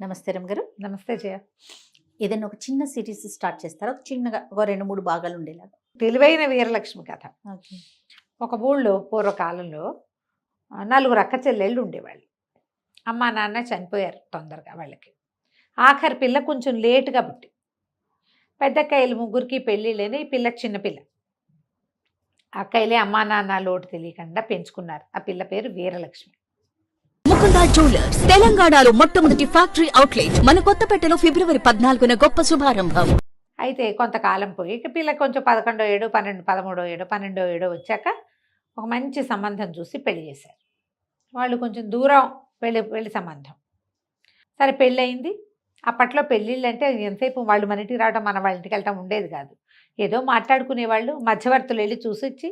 నమస్తే రమ్ గారు. నమస్తే జయ. ఏదైనా ఒక చిన్న సిరీస్ స్టార్ట్ చేస్తారా? ఒక చిన్నగా ఒక 2-3 భాగాలు ఉండేలాగా. తెలివైన వీరలక్ష్మి కథ. ఓకే. ఒక ఊళ్ళో పూర్వకాలంలో నలుగురు అక్క చెల్లెళ్ళు ఉండేవాళ్ళు. అమ్మ నాన్న చనిపోయారు తొందరగా వాళ్ళకి. ఆఖరి పిల్ల కొంచెం లేటుగా పుట్టి. పెద్దక్కయ్యలు ముగ్గురికి పెళ్ళిళ్ళని, ఈ పిల్ల చిన్నపిల్ల. అక్కయ్యలే అమ్మా నాన్న లోటు తెలియకుండా పెంచుకున్నారు. ఆ పిల్ల పేరు వీరలక్ష్మి. ముకుందా జ్యువెలర్స్ తెలంగాణలో మొట్టమొదటి ఫ్యాక్టరీ అవుట్లెట్ మన కొత్తపేటలో ఫిబ్రవరి 14న గొప్ప శుభారంభం. అయితే కొంతకాలం పోయి ఇక పిల్ల కొంచెం 11వ ఏడు 13వ ఏడు 12వ ఏడు వచ్చాక ఒక మంచి సంబంధం చూసి పెళ్లి చేశారు. వాళ్ళు కొంచెం దూరం పెళ్లి సంబంధం. సరే పెళ్ళయింది. అప్పట్లో పెళ్ళిళ్ళు అంటే ఎంతసేపు వాళ్ళు మన ఇంటికి రావడం, మన వాళ్ళ ఇంటికి వెళ్ళటం ఉండేది కాదు. ఏదో మాట్లాడుకునేవాళ్ళు, మధ్యవర్తులు వెళ్ళి చూసొచ్చి,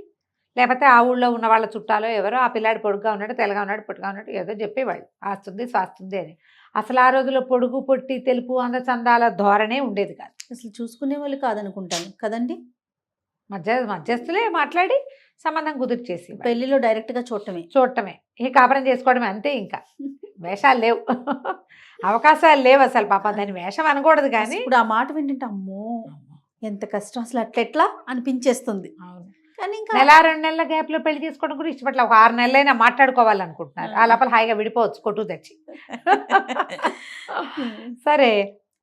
లేకపోతే ఆ ఊళ్ళో ఉన్న వాళ్ళ చుట్టాలో ఎవరో ఆ పిల్లాడు పొడుగ్గా ఉన్నాడు, తెల్లగా ఉన్నాడు, పొట్టుగా ఉన్నాడు ఏదో చెప్పేవాళ్ళు. ఆస్తుంది స్వాస్తుంది అని. అసలు ఆ రోజుల్లో పొడుగు పొట్టి తెలుపు అందచందాల ధోరణే ఉండేది కాదు. అసలు చూసుకునే వాళ్ళు కాదనుకుంటాను కదండి. మధ్యస్థులే మాట్లాడి సంబంధం కుదిర్చేసి పెళ్లిలో డైరెక్ట్గా చూడటమే, ఈ కాపురం చేసుకోవడమే అంతే. ఇంకా వేషాలు లేవు, అవకాశాలు లేవు అసలు. పాప దాని వేషం అనకూడదు కానీ ఇప్పుడు ఆ మాట వింటుంటే అమ్మో ఎంత కష్టం, అసలు అట్లెట్లా అనిపించేస్తుంది. అవును. కానీ ఇంకా నెల 2 నెలల గ్యాప్లో పెళ్లి చేసుకోవడం కూడా ఇష్టపట్ల. ఒక 6 నెలలైనా మాట్లాడుకోవాలనుకుంటున్నారు. ఆ లోపల హాయిగా విడిపోవచ్చు కొట్టు తెచ్చి. సరే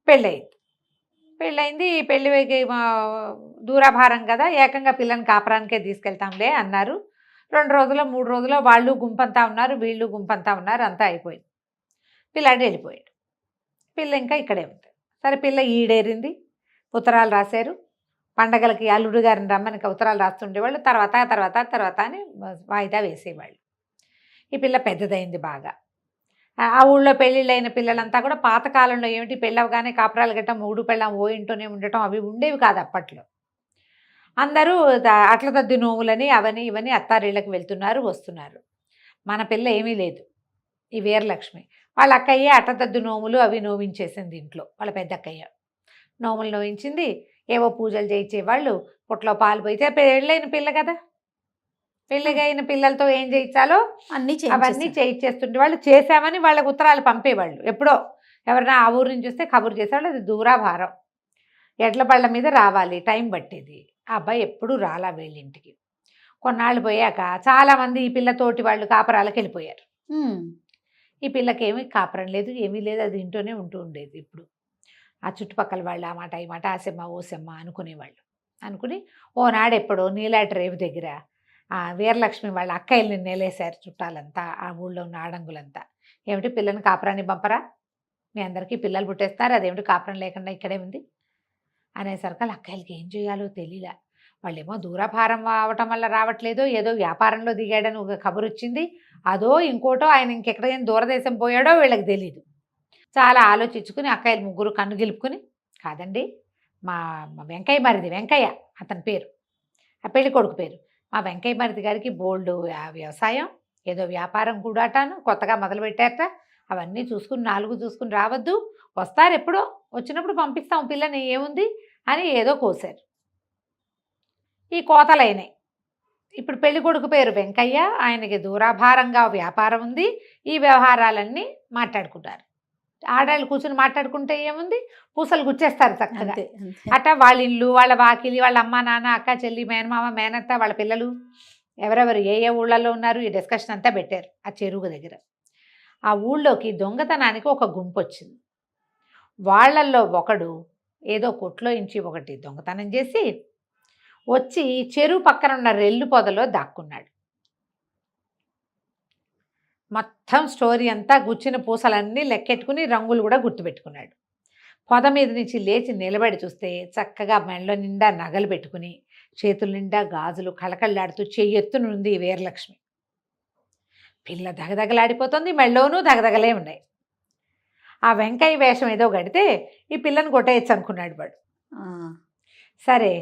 పెళ్ళయింది. పెళ్ళి దూరాభారం కదా, ఏకంగా పిల్లని కాపురానికే తీసుకెళ్తాంలే అన్నారు. 2 రోజులో 3 రోజులో వాళ్ళు గుంపంతా ఉన్నారు, వీళ్ళు గుంపంతా ఉన్నారు, అంతా అయిపోయింది. పిల్లాడు వెళ్ళిపోయాడు. పిల్ల ఇంకా ఇక్కడే ఉంది. సరే పిల్ల ఈడేరింది. ఉత్తరాలు రాశారు. పండగలకి అల్లుడు గారిని రమ్మని ఉత్తరాలు రాస్తుండేవాళ్ళు. తర్వాత అని వాయిదా వేసేవాళ్ళు. ఈ పిల్ల పెద్దదైంది బాగా. ఆ ఊళ్ళో పెళ్ళిళ్ళైన పిల్లలంతా కూడా పాతకాలంలో ఏమిటి, పెళ్ళవగానే కాపురాలు గట్టం మూడు పెళ్ళం ఓ ఇంట్లోనే ఉండటం అవి ఉండేవి కాదు అప్పట్లో. అందరూ అట్ల తద్ది నోములని అవని ఇవని అత్తారిళ్ళకి వెళ్తున్నారు, వస్తున్నారు. మన పిల్ల ఏమీ లేదు. ఈ వీరలక్ష్మి వాళ్ళ అక్కయ్యే అట్టతద్దు నోములు అవి నోవించేసింది ఇంట్లో. వాళ్ళ పెద్ద అక్కయ్య నోములు నోవించింది. ఏవో పూజలు చేయించేవాళ్ళు. పుట్లో పాలు పోయితే పెళ్ళైన పిల్ల కదా, పెళ్ళిగైన పిల్లలతో ఏం చేయించాలో అవన్నీ చేయించేస్తుండే వాళ్ళు. చేసామని వాళ్ళకి ఉత్తరాలు పంపేవాళ్ళు. ఎప్పుడో ఎవరైనా ఆ ఊరు నుంచి వస్తే కబురు చేసేవాళ్ళు. అది దూరాభారం, ఎడ్ల బళ్ళ మీద రావాలి, టైం పట్టేది. ఆ అబ్బాయి ఎప్పుడూ రాలా వీళ్ళింటికి. కొన్నాళ్ళు పోయాక చాలామంది ఈ పిల్లతోటి వాళ్ళు కాపురాలకు వెళ్ళిపోయారు. ఈ పిల్లకి ఏమీ కాపురం లేదు, ఏమీ లేదు, అది ఇంట్లోనే ఉంటూ ఉండేది. ఇప్పుడు ఆ చుట్టుపక్కల వాళ్ళు ఆ మాట ఈ మాట ఆసెమ్మ ఓసెమ్మ అనుకునేవాళ్ళు. అనుకుని ఓనాడు ఎప్పుడో నీలాటి రేవు దగ్గర ఆ వీరలక్ష్మి వాళ్ళ అక్కయ్యల్ని నేలేశారు చుట్టాలంతా, ఆ ఊళ్ళో ఉన్న ఆడంగులంతా. ఏమిటి పిల్లని కాపురాన్ని పంపరా, మీ అందరికీ పిల్లలు పుట్టేస్తారు, అదేమిటి కాపురం లేకుండా ఇక్కడే ఉంది అనేసరికి వాళ్ళ అక్కయ్యలకి ఏం చేయాలో తెలియలే. వాళ్ళేమో దూరభారం అవటం వల్ల రావట్లేదో, ఏదో వ్యాపారంలో దిగాడని ఒక కబురు వచ్చింది, అదో ఇంకోటో ఆయన ఇంకెక్కడికైనా దూరదేశం పోయాడో వీళ్ళకి తెలీదు. చాలా ఆలోచించుకుని అక్కయ్యలు ముగ్గురు కన్ను గెలుపుకుని, కాదండి మా వెంకయ్య మరిది, వెంకయ్య అతని పేరు, ఆ పెళ్లి కొడుకు పేరు, మా వెంకయ్య మరిది గారికి బోల్డు వ్యవసాయం ఏదో వ్యాపారం కూడాటాను కొత్తగా మొదలుపెట్టారట, అవన్నీ చూసుకుని 4 చూసుకుని రావద్దు, వస్తారు ఎప్పుడో, వచ్చినప్పుడు పంపిస్తాం పిల్లని, ఏముంది అని ఏదో కోసారు. ఈ కోతలైనాయి. ఇప్పుడు పెళ్లి కొడుకు పేరు వెంకయ్య, ఆయనకి దూరాభారంగా వ్యాపారం ఉంది. ఈ వ్యవహారాలన్నీ మాట్లాడుకుంటారు. ఆడాళ్ళు కూర్చుని మాట్లాడుకుంటే ఏముంది, పూసలు గుచ్చేస్తారు చక్కగా. అట్లా వాళ్ళ ఇల్లు, వాళ్ళ వాకిలి, వాళ్ళ అమ్మ నాన్న అక్క చెల్లి మేనమామ మేనత్త వాళ్ళ పిల్లలు ఎవరెవరు ఏ ఊళ్ళల్లో ఉన్నారు ఈ డిస్కషన్ అంతా పెట్టారు ఆ చెరువు దగ్గర. ఆ ఊళ్ళోకి దొంగతనానికి ఒక గుంపు వచ్చింది. వాళ్ళల్లో ఒకడు ఏదో కొట్లో ఇంచి ఒకటి దొంగతనం చేసి వచ్చి చెరువు పక్కన ఉన్న రెల్లు పొదలో దాక్కున్నాడు. మొత్తం స్టోరీ అంతా గుచ్చిన పూసలన్నీ లెక్కెట్టుకుని రంగులు కూడా గుర్తుపెట్టుకున్నాడు. పొద మీద నుంచి లేచి నిలబడి చూస్తే చక్కగా మెళ్ళ నిండా నగలు పెట్టుకుని, చేతుల నిండా గాజులు కళకళలాడుతూ చెయ్యెత్తునుంది ఈ వీరలక్ష్మి. పిల్ల దగదగలాడిపోతుంది, మెళ్ళోనూ దగదగలే ఉన్నాయి. ఆ వెంకయ్య వేషం ఏదో గడితే ఈ పిల్లని కొట్టేయచ్చు అనుకున్నాడు వాడు. సరే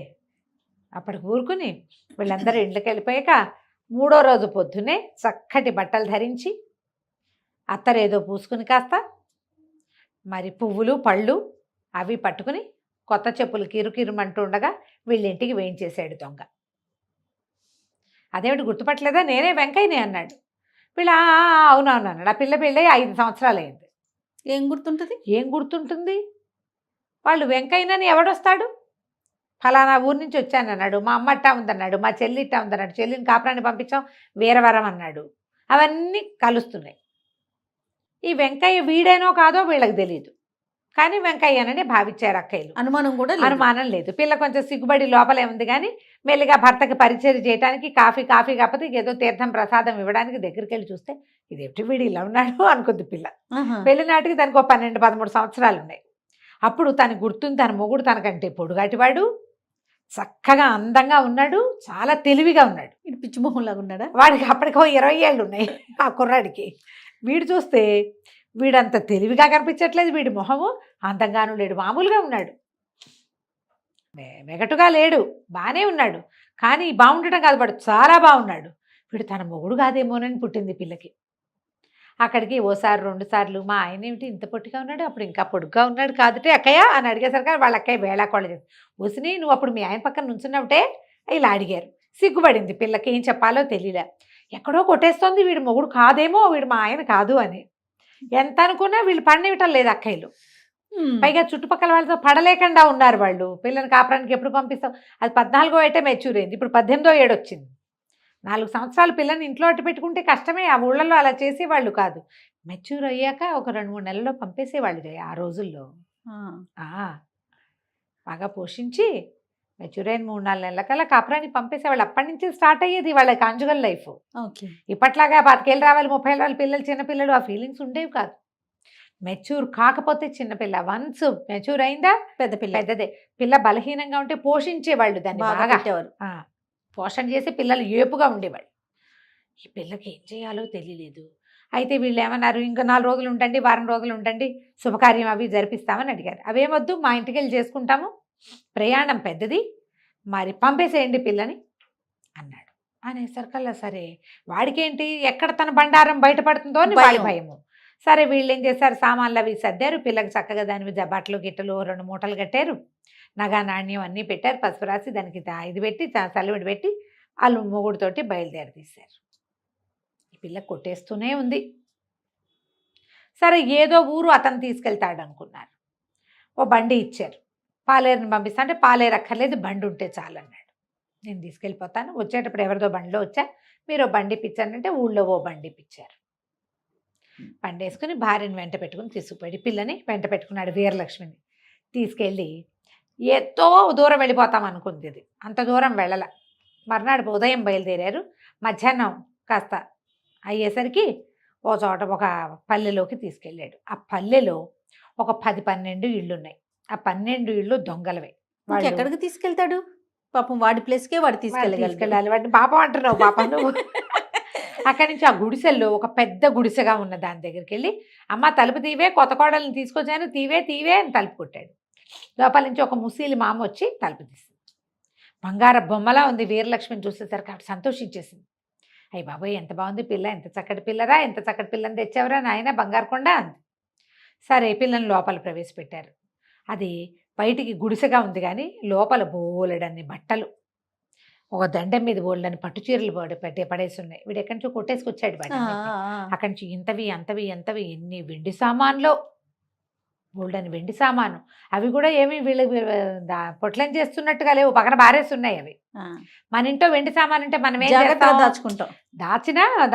అప్పటికి ఊరుకుని వీళ్ళందరూ ఇంట్లోకి వెళ్ళిపోయాక 3వ రోజు పొద్దునే చక్కటి బట్టలు ధరించి, అత్తరేదో పూసుకుని కాస్త మరి పువ్వులు పళ్ళు అవి పట్టుకుని కొత్త చెప్పులు కిరుకిరుమంటూ ఉండగా వీళ్ళింటికి వేయించేశాడు దొంగ. అదేమిటి గుర్తుపట్టలేదా, నేనే వెంకయ్యనే అన్నాడు. వీళ్ళు అవునవును అన్నాడు. ఆ పిల్ల పెళ్ళి 5 సంవత్సరాలు అయింది. ఏం గుర్తుంటది? ఏం గుర్తుంటుంది? వాళ్ళు వెంకయ్యనని ఎవడొస్తాడు? ఫలానా ఊరు నుంచి వచ్చానన్నాడు, మా అమ్మ ఇట్టా ఉందన్నాడు, మా చెల్లి ఇట్టా ఉందన్నాడు, చెల్లిని కాపురాన్ని పంపించాం వీరవరం అన్నాడు. అవన్నీ కలుస్తున్నాయి. ఈ వెంకయ్య వీడేనో కాదో వీళ్ళకి తెలియదు, కానీ వెంకయ్యనని భావించారు అక్కయ్యలు. అనుమానం కూడా లేదు. అనుమానం లేదు. పిల్ల కొంచెం సిగ్గుబడి లోపలే ఉంది, కానీ మెల్లిగా భర్తకి పరిచయం చేయడానికి కాఫీ కాకపోతే ఏదో తీర్థం ప్రసాదం ఇవ్వడానికి దగ్గరికి వెళ్ళి చూస్తే ఇదేమిటి వీడు ఇలా ఉన్నాడు అనుకుంది పిల్ల. ఆహా. పెళ్లి నాటికి దానికి ఒక 12-13 సంవత్సరాలు ఉన్నాయి. అప్పుడు తనకు గుర్తుంది, తన మొగుడు తనకంటే పొడుగాటివాడు, చక్కగా అందంగా ఉన్నాడు, చాలా తెలివిగా ఉన్నాడు. ఇది పిచ్చి మొహంలాగా ఉన్నాడా? వాడికి అప్పటికో 20 ఏళ్ళు ఉన్నాయి ఆ కుర్రాడికి. వీడు చూస్తే వీడంత తెలివిగా కనిపించట్లేదు, వీడి మొహము అందంగాను లేడు, మామూలుగా ఉన్నాడు, వెగటుగా లేడు, బాగానే ఉన్నాడు. కానీ బాగుండటం కాదు, వాడు చాలా బాగున్నాడు. వీడు తన మొగుడు కాదేమోనని పుట్టింది పిల్లకి. అక్కడికి ఓసారి 2 సార్లు మా ఆయన ఏమిటి ఇంత పొట్టిగా ఉన్నాడు, అప్పుడు ఇంకా పొడుగ్గా ఉన్నాడు కాదుటే అక్కయ్య అని అడిగేసరికి వాళ్ళ అక్కయ్య వేళాకోళ చేసి వసిని నువ్వు అప్పుడు మీ ఆయన పక్కన నుంచున్నప్పుడే ఇలా అడిగారు. సిగ్గుపడింది పిల్లకి, ఏం చెప్పాలో తెలియలే. ఎక్కడో కొట్టేస్తోంది వీడు మొగుడు కాదేమో, వీడు మా ఆయన కాదు అని. ఎంత అనుకున్నా వీళ్ళు పడినివ్వటం లేదు అక్కయ్యలు. పైగా చుట్టుపక్కల వాళ్ళతో పడలేకుండా ఉన్నారు వాళ్ళు. పిల్లని కాపురానికి ఎప్పుడు పంపిస్తాం? అది 14వ ఏటే మెచ్యూర్ అయింది, ఇప్పుడు 18వ ఏడు వచ్చింది. 4 సంవత్సరాలు పిల్లని ఇంట్లో అట్టు పెట్టుకుంటే కష్టమే. ఆ ఊళ్ళల్లో అలా చేసేవాళ్ళు కాదు. మెచ్యూర్ అయ్యాక ఒక 2-3 నెలల్లో పంపేసేవాళ్ళు ఆ రోజుల్లో. బాగా పోషించి మెచ్యూర్ అయిన 3-4 నెలలకల్లా కాపురానికి పంపేసేవాళ్ళు. అప్పటి నుంచి స్టార్ట్ అయ్యేది వాళ్ళ కాంజుగల్ లైఫ్. ఇప్పట్లాగా 25 ఏళ్ళు రావాలి 30 ఏళ్ళు రావాలి పిల్లలు చిన్నపిల్లలు ఆ ఫీలింగ్స్ ఉండేవి కాదు. మెచ్యూర్ కాకపోతే చిన్నపిల్ల, వన్స్ మెచ్యూర్ అయిందా పెద్దదే. పిల్ల బలహీనంగా ఉంటే పోషించేవాళ్ళు దాన్ని బాగా పోషణ చేసి పిల్లలు ఏపుగా ఉండేవాళ్ళు. ఈ పిల్లకి ఏం చేయాలో తెలియలేదు. అయితే వీళ్ళు ఏమన్నారు, ఇంకా 4 రోజులు ఉండండి, వారం రోజులు ఉండండి, శుభకార్యం అవి జరిపిస్తామని అడిగారు. అవేమొద్దు, మా ఇంటికి వెళ్ళి చేసుకుంటాము, ప్రయాణం పెద్దది, మరి పంపేసేయండి పిల్లని అన్నాడు. అనేసరికల్లా సరే వాడికేంటి ఎక్కడ తన బండారం బయటపడుతుందో అని వాడి భయము. సరే వీళ్ళు ఏం చేశారు, సామాన్లు అవి సర్దారు, పిల్లకి చక్కగా దాని బట్టలు గిట్టలు 2 మూటలు కట్టారు, నగా నాణ్యం అన్నీ పెట్టారు, పసుపు రాసి దానికి ఇది పెట్టి చల్లవిడి పెట్టి వాళ్ళు మొగుడుతోటి బయలుదేరి తీశారు. ఈ పిల్ల కొట్టేస్తూనే ఉంది. సరే ఏదో ఊరు అతను తీసుకెళ్తాడు అనుకున్నారు. ఓ బండి ఇచ్చారు, పాలేరుని పంపిస్తా అంటే పాలేరు అక్కర్లేదు బండి ఉంటే చాలన్నాడు. నేను తీసుకెళ్ళిపోతాను, వచ్చేటప్పుడు ఎవరిదో బండిలో వచ్చా, మీరు బండి ఇప్పించానంటే ఊళ్ళో ఓ బండి ఇప్పించారు. బండి వేసుకుని భార్యని వెంట పెట్టుకుని తీసుకుపోయి పిల్లని వెంట పెట్టుకున్నాడు. వీరలక్ష్మిని తీసుకెళ్ళి ఎంతో దూరం వెళ్ళిపోతాం అనుకుంది. ఇది అంత దూరం వెళ్ళల. మర్నాడు ఉదయం బయలుదేరారు. మధ్యాహ్నం కాస్త అయ్యేసరికి ఓ చోట ఒక పల్లెలోకి తీసుకెళ్ళాడు. ఆ పల్లెలో ఒక 10-12 ఇళ్ళు ఉన్నాయి. ఆ 12 ఇళ్ళు దొంగలవే. వాడు ఎక్కడికి తీసుకెళ్తాడు పాపం? వాడి ప్లేస్కే వాడు తీసుకెళ్ళాలి. వాడిని పాపం అంటున్నావు, పాపం నువ్వు. అక్కడి నుంచి ఆ గుడిసెల్లో ఒక పెద్ద గుడిసెగా ఉన్న దాని దగ్గరికి వెళ్ళి, అమ్మ తలుపు తీవే, కొత్త కోడల్ని తీసుకొచ్చాను, తీవే అని తలుపు కొట్టాడు. లోపల నుంచి ఒక ముసలి మామ వచ్చి తలుపు తీసింది. బంగార బొమ్మలా ఉంది. వీరలక్ష్మిని చూసేసరికి ఆవిడ సంతోషించేసింది. అయ్యి బాబోయ్ ఎంత బాగుంది పిల్ల, ఎంత చక్కటి పిల్లరా, ఎంత చక్కటి పిల్లని తెచ్చావరా నాయన బంగారు కొండ అంది. సరే పిల్లని లోపల ప్రవేశపెట్టారు. అది బయటికి గుడిసెగా ఉంది కానీ లోపల బోలెడన్ని బట్టలు, ఒక దండం మీద బోలెడన్ని పట్టు చీరలు పడేసి ఉన్నాయి. వీడు ఎక్కడి నుంచో కొట్టేసుకొచ్చాడు వాడి. అక్కడి నుంచి ఇంతవి ఎన్ని వెండి సామాన్లో, బోల్డని వెండి సామాను. అవి కూడా ఏమి వీళ్ళకి పొట్లం చేస్తున్నట్టుగా లేవు, పక్కన బారేస్తున్నాయి అవి. మన ఇంట్లో వెండి సామాన్ అంటే మనం ఏం చేస్తాం, దాచుకుంటాం.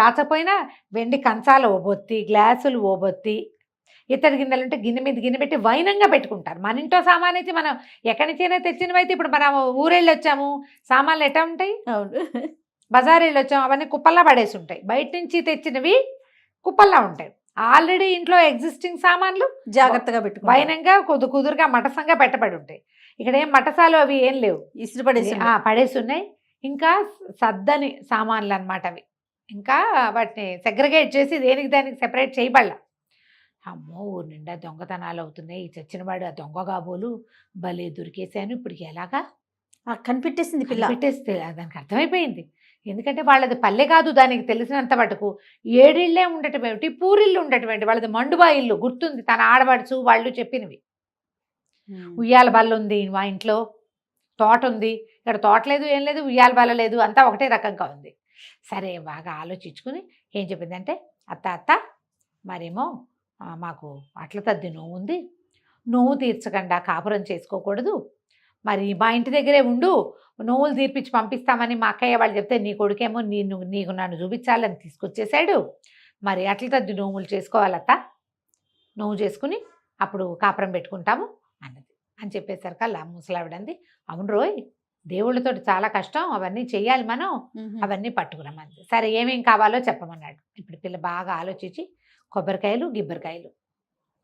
దాచపోయినా వెండి కంచాలు ఓబొత్తి, గ్లాసులు ఓబొత్తి, ఇత్తడి గిన్నెలు ఉంటే గిన్నె మీద గిన్నె పెట్టి వైనంగా పెట్టుకుంటారు. మన ఇంట్లో సామాన్ అయితే మనం ఎక్కడి నుంచైనా తెచ్చినవైతే, ఇప్పుడు మనం ఊరెళ్ళి వచ్చాము సామాన్లు ఎట్లా ఉంటాయి, బజార్ వెళ్ళి వచ్చాము అవన్నీ కుప్పల్లా పడేసి ఉంటాయి. బయట నుంచి తెచ్చినవి కుప్పల్లా ఉంటాయి. ఆల్రెడీ ఇంట్లో ఎగ్జిస్టింగ్ సామాన్లు జాగ్రత్తగా పెట్టుకో, వైనంగా కుదురుగా మటసంగా పెట్టబడి ఉంటాయి. ఇక్కడ ఏం మటసాలు అవి ఏం లేవు, ఇసురు పడేసి ఉన్నాయి. ఇంకా సద్దని సామాన్లు అనమాట అవి. ఇంకా వాటిని సెగ్రిగేట్ చేసి దేనికి దానికి సెపరేట్ చేయబడలా. అమ్మో ఊరి నిండా దొంగతనాలు అవుతున్నాయి, ఈ చచ్చినవాడు ఆ దొంగ కాబోలు భలే దొరికేశాను, ఇప్పటికి ఎలాగా కనిపెట్టేసింది పిల్ల. పెట్టేస్తే దానికి అర్థమైపోయింది. ఎందుకంటే వాళ్ళది పల్లె కాదు, దానికి తెలిసినంత మటుకు 7 ఇళ్ళే ఉండటమేమిటి, పూరిల్లు ఉండటమేంటి, వాళ్ళది మండుబా ఇల్లు గుర్తుంది, తన ఆడబడుచు వాళ్ళు చెప్పినవి. ఉయ్యాల బల్ల ఉంది మా ఇంట్లో, తోట ఉంది, ఇక్కడ తోట లేదు ఏం లేదు, ఉయ్యాల బల్ల లేదు, అంతా ఒకటే రకంగా ఉంది. సరే బాగా ఆలోచించుకుని ఏం చెప్పిందంటే, అత్త మరేమో మాకు అట్ల తద్ది నోవు ఉంది, నోవు తీర్చకుండా కాపురం చేసుకోకూడదు, మరి మా ఇంటి దగ్గరే ఉండు, నోవులు తీర్పించి పంపిస్తామని మా అక్కయ్య వాళ్ళు చెప్తే నీ కొడుకేమో నీకు నన్ను చూపించాలని తీసుకొచ్చేసాడు, మరి అట్ల తద్ది నోవులు చేసుకోవాలత్త, నోవు చేసుకుని అప్పుడు కాపురం పెట్టుకుంటాము అన్నది. అని చెప్పేసరికల్లా ముసలావిడంది, అవును రోయ్, దేవుళ్ళతో చాలా కష్టం, అవన్నీ చెయ్యాలి మనం, అవన్నీ పట్టుకురమ్మంది. సరే ఏమేం కావాలో చెప్పమన్నాడు. ఇప్పుడు పిల్ల బాగా ఆలోచించి కొబ్బరికాయలు, గిబ్బరికాయలు,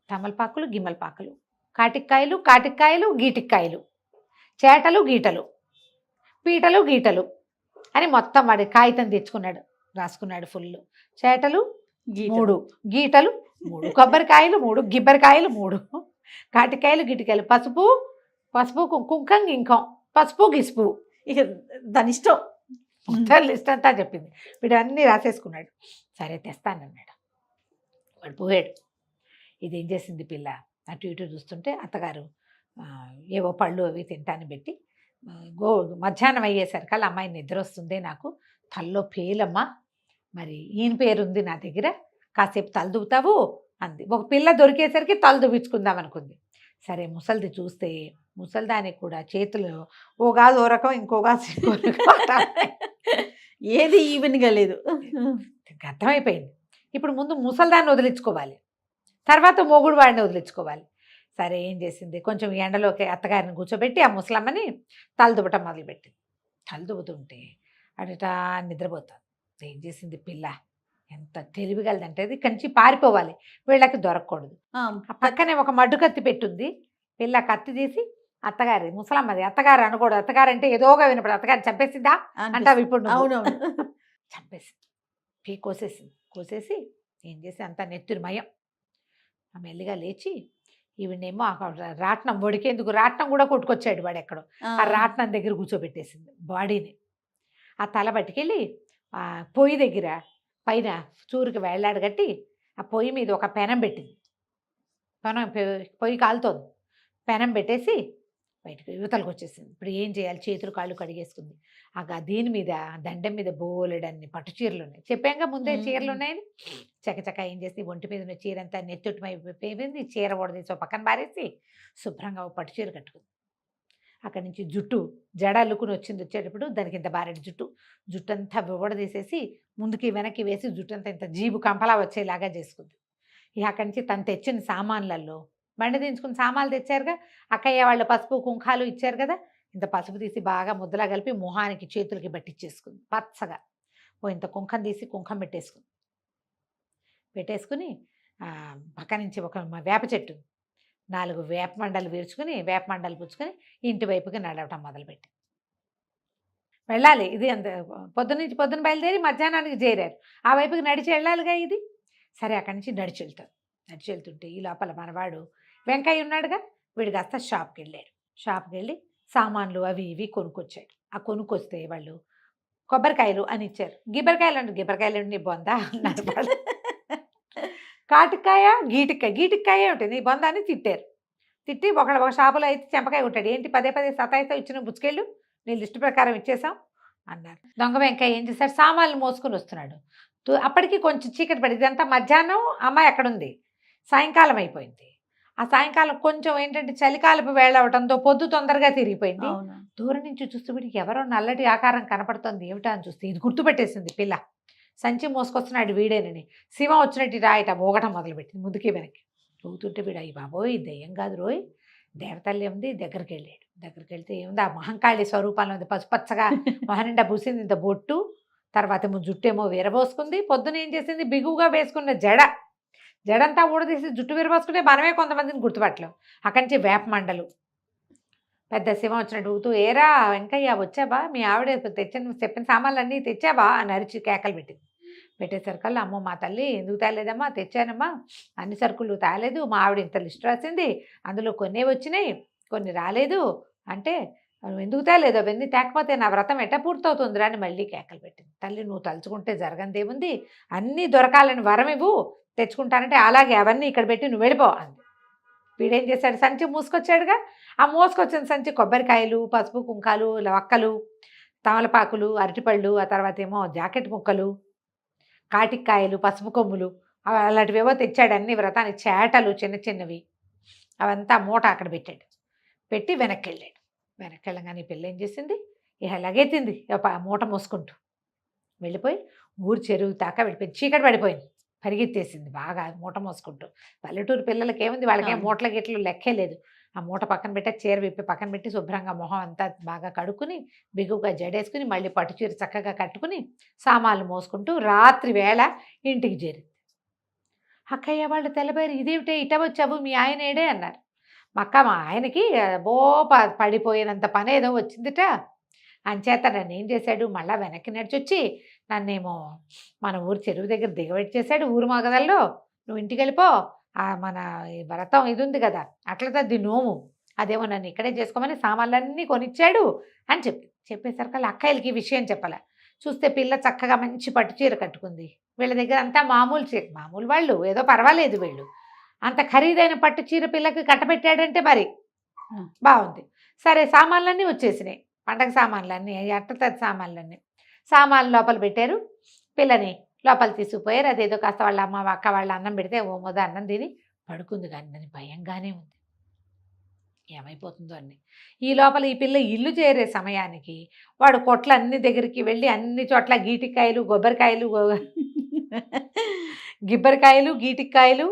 తమలపాకులు, గిమ్మలపాకులు, కాటిక్కాయలు, గీటిక్కాయలు, చేటలు, గీటలు, పీటలు, గీటలు అని మొత్తం వాడి కాగితం తెచ్చుకున్నాడు, రాసుకున్నాడు ఫుల్. చేటలు 3, గీటలు 3, కొబ్బరికాయలు 3, గిబ్బరికాయలు 3, కాటికాయలు, గిటికాయలు, పసుపు కుంకం గింకం, పసుపు గిసుపు, ఇక దాని ఇష్టం లిస్ట్ అంతా చెప్పింది. వీడు అన్నీ రాసేసుకున్నాడు. సరే తెస్తానన్నాడు. వాడు పోయాడు. ఇదేం చేసింది పిల్ల, అటు ఇటు చూస్తుంటే అత్తగారు ఏవో పళ్ళు అవి తింటాను పెట్టి, మధ్యాహ్నం అయ్యేసరికి అలా అమ్మాయి నిద్ర వస్తుంది, నాకు తల్లో పేలమ్మా, మరి ఈయన పేరుంది నా దగ్గర, కాసేపు తలదువుతావు అంది. ఒక పిల్ల దొరికేసరికి తల దువ్వించుకుందాం అనుకుంది. సరే ముసలిది చూస్తే ముసలిదానికి కూడా చేతులు ఓగాదు ఓ రకం, ఇంకోగాదు ఇంకో రకం, ఏది ఈవెన్గా లేదు. అర్థమైపోయింది. ఇప్పుడు ముందు ముసలిదాన్ని వదిలించుకోవాలి, తర్వాత మొగుడు వాడిని వదిలించుకోవాలి. సరే ఏం చేసింది, కొంచెం ఎండలోకి అత్తగారిని కూర్చోబెట్టి ఆ ముసలమ్మని తలదువ్వటం మొదలుపెట్టింది. తలదువ్వుతుంటే అడట నిద్రపోతుంది. ఏం చేసింది పిల్ల, ఎంత తెలివిగలదంటే అది కంచి పారిపోవాలి, వీళ్ళకి దొరకకూడదు. ఆ పక్కనే ఒక మడ్డు కత్తి పెట్టుంది. పిల్ల కత్తి తీసి అత్తగారి, ముసలమ్మది, అత్తగారు అనకూడదు, అత్తగారు అంటే ఏదోగా వినపడు, అత్తగారు చంపేసిందా అంటావు ఇప్పుడు. అవునవును, చంపేసింది, కోసేసి ఏం చేసి అంతా నెత్తురుమయం. ఆ మెల్లిగా లేచి ఈవిడేమో రాట్నం వడికేందుకు రాట్నం కూడా కొట్టుకొచ్చాడు వాడు ఎక్కడో, ఆ రాట్నం దగ్గర కూర్చోబెట్టేసింది బాడీని. ఆ తల పట్టుకెళ్ళి ఆ పొయ్యి దగ్గర పైన చూరుకి వేళ్లాడు కట్టి ఆ పొయ్యి మీద ఒక పెనం పెట్టింది. పొయ్యి కాలుతోంది, పెనం పెట్టేసి బయటకు యువతలకు వచ్చేసింది. ఇప్పుడు ఏం చేయాలి, చేతులు కాళ్ళు కడిగేసుకుంది. దీని మీద దండం మీద బోలెడన్ని పట్టు చీరలు ఉన్నాయి, చెప్పాక ముందే చీరలు ఉన్నాయని. చకచక ఏం చేసి ఒంటి మీద ఉన్న చీర అంతా నెత్తుటిమైపోయింది, చీర ఓడదీసి పక్కన పారేసి శుభ్రంగా పట్టు చీర కట్టుకుంది. అక్కడి నుంచి జుట్టు జడ అల్లుకుని వచ్చేటప్పుడు దానికి ఇంత బారెడు జుట్టు అంతా ఓడదీసేసి ముందుకి వెనక్కి వేసి జుట్టు అంతా ఇంత జీబు కంపలా వచ్చేలాగా చేసుకుంది. ఇక అక్కడి నుంచి తను తెచ్చిన సామాన్లలో బండి దించుకుని సామాన్లు తెచ్చారుగా, అక్కయ్య వాళ్ళు పసుపు కుంకాలు ఇచ్చారు కదా, ఇంత పసుపు తీసి బాగా ముద్దలా కలిపి మొహానికి చేతులకి పట్టించేసుకుంది. పచ్చగా ఇంత కుంకం తీసి కుంకం పెట్టేసుకుని పక్క నుంచి ఒక వేప చెట్టు 4 వేప మండలు విరుచుకుని వేప మండలు పుచ్చుకొని ఇంటి వైపుకి నడవటం మొదలుపెట్టి వెళ్ళాలి. ఇది అంత పొద్దున్న బయలుదేరి మధ్యాహ్నానికి చేరారు, ఆ వైపుకి నడిచి వెళ్ళాలిగా ఇది. సరే అక్కడి నుంచి నడిచి వెళ్తుంటే ఈ లోపల మనవాడు వెంకయ్య ఉన్నాడుగా, వీడు కాస్త షాప్కి వెళ్ళి సామాన్లు అవి ఇవి కొనుక్కొచ్చాడు. ఆ కొనుక్కొస్తే వాళ్ళు కొబ్బరికాయలు అని ఇచ్చారు. గిబ్బరికాయలు నీ బొందా అన్నారు వాళ్ళు. కాటికాయ గీటికాయ ఏమిటి నీ బొందా అని తిట్టి ఒక షాపులో అయితే చెంపకాయ ఉంటాడు, ఏంటి పదే సతాయితో ఇచ్చిన బుచ్చుకెళ్ళు, నీ లిస్టు ప్రకారం ఇచ్చేసాం అన్నారు. దొంగ వెంకయ్య ఏం చేశాడు, సామాన్లు మోసుకొని వస్తున్నాడు. అప్పటికి కొంచెం చీకటి పడి, ఇదంతా మధ్యాహ్నం, అమ్మాయి ఎక్కడుంది, సాయంకాలం అయిపోయింది. ఆ సాయంకాలం కొంచెం ఏంటంటే చలికాలపు వేళ అవడంతో పొద్దు తొందరగా తిరిగిపోయింది. దూరం నుంచి చూస్తే వీడికి ఎవరో నల్లటి ఆకారం కనపడుతుంది, ఏమిటా అని చూస్తే ఇది గుర్తుపెట్టేసింది పిల్ల. సంచి మోసుకొస్తున్నాడు వీడేనని. శివం వచ్చినట్టు రాయట మోగటం మొదలుపెట్టింది ముందుకి వెనక్కి. చూతుంటే వీడు అయ్యి బాబోయ్ దెయ్యం కాదు రోయ్, దేవతల్లి ఉంది. దగ్గరికి వెళ్తే ఏముంది, ఆ మహంకాళి స్వరూపంలో ఉంది, పసుపచ్చగా మొహనిండా పూసింది, ఇంత బొట్టు, తర్వాత జుట్టేమో విరబోసుకుంది. పొద్దున ఏం చేసింది, బిగువుగా వేసుకున్న జడంతా ఊడదీసి జుట్టు విరబోసుకుంటే మనమే కొంతమందిని గుర్తుపట్టలేం. అక్కడి నుంచి వేప మండలు, పెద్ద శివం వచ్చినట్టు ఊతూ, ఏరా వెంకయ్య వచ్చావా, మీ ఆవిడ చెప్పిన సామాన్లన్నీ తెచ్చావా అని అరిచి కేకలు పెట్టేసరికల్లా, అమ్మో మా తల్లి ఎందుకు తేలేదమ్మా, తెచ్చానమ్మా, అన్ని సరుకులు తేలేదు, మా ఆవిడ ఇంత లిస్ట్ రాసింది, అందులో కొన్ని వచ్చినాయి కొన్ని రాలేదు అంటే, ఎందుకు తేలేదు, అవన్నీ తేకపోతే నా వ్రతం ఎట్ట పూర్తవుతుందిరా అని మళ్ళీ కేకలు పెట్టింది. తల్లి నువ్వు తలుచుకుంటే జరగందేముంది, అన్నీ దొరకాలని వరం ఇవ్వు, తెచ్చుకుంటానంటే అలాగే అవన్నీ ఇక్కడ పెట్టి నువ్వు వెళ్ళిపో అంది. వీడేం చేశాడు, సంచి మూసుకొచ్చాడుగా, ఆ మోసుకొచ్చిన సంచి కొబ్బరికాయలు, పసుపు కుంకాలు, వక్కలు, తమలపాకులు, అరటిపళ్ళు, ఆ తర్వాత ఏమో జాకెట్ ముక్కలు, కాటికాయలు, పసుపు కొమ్ములు, అలాంటివేవో తెచ్చాడు అన్ని వ్రతానికి, చేటలు చిన్న చిన్నవి అవంతా మూట అక్కడ పెట్టాడు. పెట్టి వెనక్కి వెళ్ళాడు. వెనక్కి వెళ్ళగానే ఈ పిల్ల ఏం చేసింది, ఇక లగెత్తింది మూట మోసుకుంటూ వెళ్ళిపోయి ఊరు చెరువు దాకా వెళ్ళిపోయింది. చీకటి పడిపోయింది, పరిగెత్తేసింది బాగా మూట మోసుకుంటూ. పల్లెటూరు పిల్లలకి ఏముంది, వాళ్ళకేం మూటల గిట్లు లెక్కే లేదు. ఆ మూట పక్కన పెట్టి చీర విప్పి పక్కన పెట్టి శుభ్రంగా మొహం అంతా బాగా కడుక్కుని బిగువుగా జడేసుకుని మళ్ళీ పట్టు చీర చక్కగా కట్టుకుని సామాన్లు మోసుకుంటూ రాత్రి వేళ ఇంటికి చేరింది. అక్కయ్య వాళ్ళు తెల్లబోయారు, ఇదేమిటే ఇట వచ్చావు, మీ ఆయన ఏడే అన్నారు. మా ఆయనకి పడిపోయినంత పని ఏదో వచ్చిందిట, అంచేత నన్ను ఏం చేశాడు, మళ్ళీ వెనక్కి నడిచొచ్చి నన్నేమో మన ఊరు చెరువు దగ్గర దిగబెట్టేశాడు ఊరు మగదల్లో. నువ్వు ఇంటికి వెళ్ళిపో, మన వ్రతం ఇది ఉంది కదా అట్లా తద్ది నోము, అదేమో నన్ను ఇక్కడే చేసుకోమని సామాన్లన్నీ కొనిచ్చాడు అని చెప్పేసరికి అక్కయ్యలకి ఈ విషయం చెప్పాల. చూస్తే పిల్ల చక్కగా మంచి పట్టు చీర కట్టుకుంది. వీళ్ళ దగ్గర అంతా మామూలు చీర, మామూలు వాళ్ళు ఏదో పర్వాలేదు, వీళ్ళు అంత ఖరీదైన పట్టు చీర పిల్లకి కట్టబెట్టాడంటే మరి బాగుంది. సరే సామాన్లన్నీ వచ్చేసినాయి, పండగ సామాన్లన్నీ, అట్టతది సామాన్లన్నీ. సామాన్లు లోపల పెట్టారు, పిల్లని లోపల తీసుకుపోయారు. అదేదో కాస్త వాళ్ళ అమ్మ అక్క వాళ్ళ అన్నం పెడితే ఓ మొద అన్నం తిని పడుకుంది. కానీ దాని భయంగానే ఉంది, ఏమైపోతుందో అన్ని. ఈ లోపల ఈ పిల్ల ఇల్లు చేరే సమయానికి వాడు కొట్ల అన్ని దగ్గరికి వెళ్ళి అన్ని చోట్ల గీటికాయలు కొబ్బరికాయలు గిబ్బరికాయలు గీటికాయలు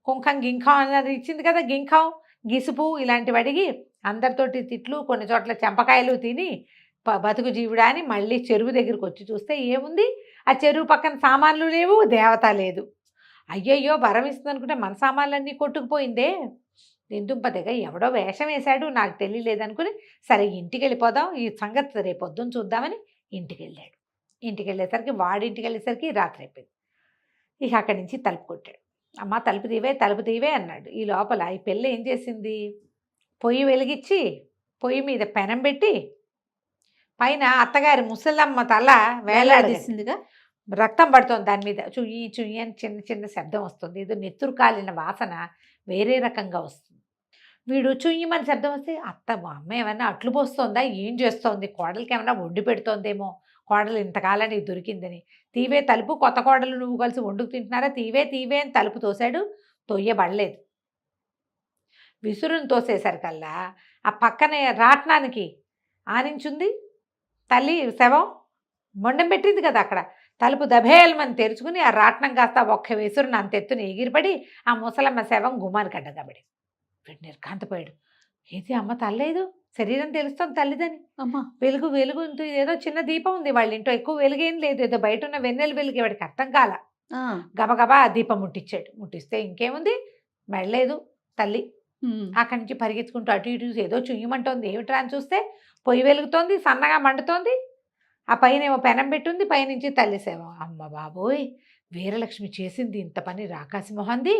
కుంకం గింఖం అన్నది ఇచ్చింది కదా, గింఖం గిసుపు ఇలాంటివి అడిగి అందరితోటి తిట్లు, కొన్ని చోట్ల చెంపకాయలు తిని బతుకు జీవుడా అని మళ్ళీ చెరువు దగ్గరికి వచ్చి చూస్తే ఏముంది, ఆ చెరువు పక్కన సామాన్లు లేవు, దేవత లేదు. అయ్యయ్యో వరం ఇస్తుంది అనుకుంటే మన సామాన్లన్నీ కొట్టుకుపోయిందే, దిందుంపదగా ఎవడో వేషం వేశాడు, నాకు తెలియలేదనుకుని సరే ఇంటికి వెళ్ళిపోదాం, ఈ సంగతి రేపు పొద్దున్న చూద్దామని ఇంటికి వెళ్ళాడు. ఇంటికి వెళ్ళేసరికి వాడింటికి వెళ్ళేసరికి రాత్రి అయిపోయింది. ఇక అక్కడి నుంచి తలుపు కొట్టాడు. అమ్మ తలుపు తీవే అన్నాడు. ఈ లోపల ఈ పిల్ల ఏం చేసింది, పొయ్యి వెలిగించి పొయ్యి మీద పెనం పెట్టి పైన అత్తగారి ముసలమ్మ తల వేలాడేసిందిగా, రక్తం పడుతుంది దాని మీద, చుయ్యి చుయ్యి అని చిన్న చిన్న శబ్దం వస్తుంది. ఏదో నెత్తురు కాలిన వాసన వేరే రకంగా వస్తుంది. వీడు చుయ్యమని శబ్దం వస్తే అమ్మ ఏమన్నా అట్లు పోస్తుందా, ఏం చేస్తోంది, కోడలికి ఏమన్నా వండి పెడుతోందేమో, కోడలు ఇంతకాలానికి దొరికిందని. తీవే తలుపు, కొత్త కోడలు నువ్వు కలిసి వండుకు తింటున్నారా, తీవే అని తలుపు తోశాడు. తొయ్యబడలేదు. విసురుని తోసేసరికల్లా ఆ పక్కనే రాట్నానికి ఆనించుంది తల్లి శవం, మొండం పెట్టింది కదా అక్కడ. తలుపు దభేల్మని తెరుచుకుని ఆ రాట్నం కాస్త ఒక్క విసురుని అంత ఎత్తున ఎగిరిపడి ఆ ముసలమ్మ శవం గుమ్మానికి అడ్డగబడి వీడు నిర్ఘాంతపోయాడు. ఏది అమ్మ తల్లేదు, శరీరం తెలుస్తుంది తల్లిదని. అమ్మ వెలుగు ఏదో చిన్న దీపం ఉంది వాళ్ళ ఇంట్లో, ఎక్కువ వెలుగేం లేదు, ఏదో బయట ఉన్న వెన్నెలు వెలుగు. వాడికి అర్థం కాల. గబగబా ఆ దీపం ముట్టించాడు. ముట్టిస్తే ఇంకేముంది, మెడలేదు తల్లి. అక్కడి నుంచి పరిగెత్తుకుంటూ అటు ఇటు ఏదో చుయ్యమంటోంది. ఏమిట్రా అని చూస్తే పొయ్యి వెలుగుతోంది, సన్నగా మండుతోంది. ఆ పైన ఏమో పెనం పెట్టుంది, పైనుంచి తల్లి సేవ. అమ్మ బాబోయ్, వీరలక్ష్మి చేసింది ఇంత పని, రాకాసి మొహంది.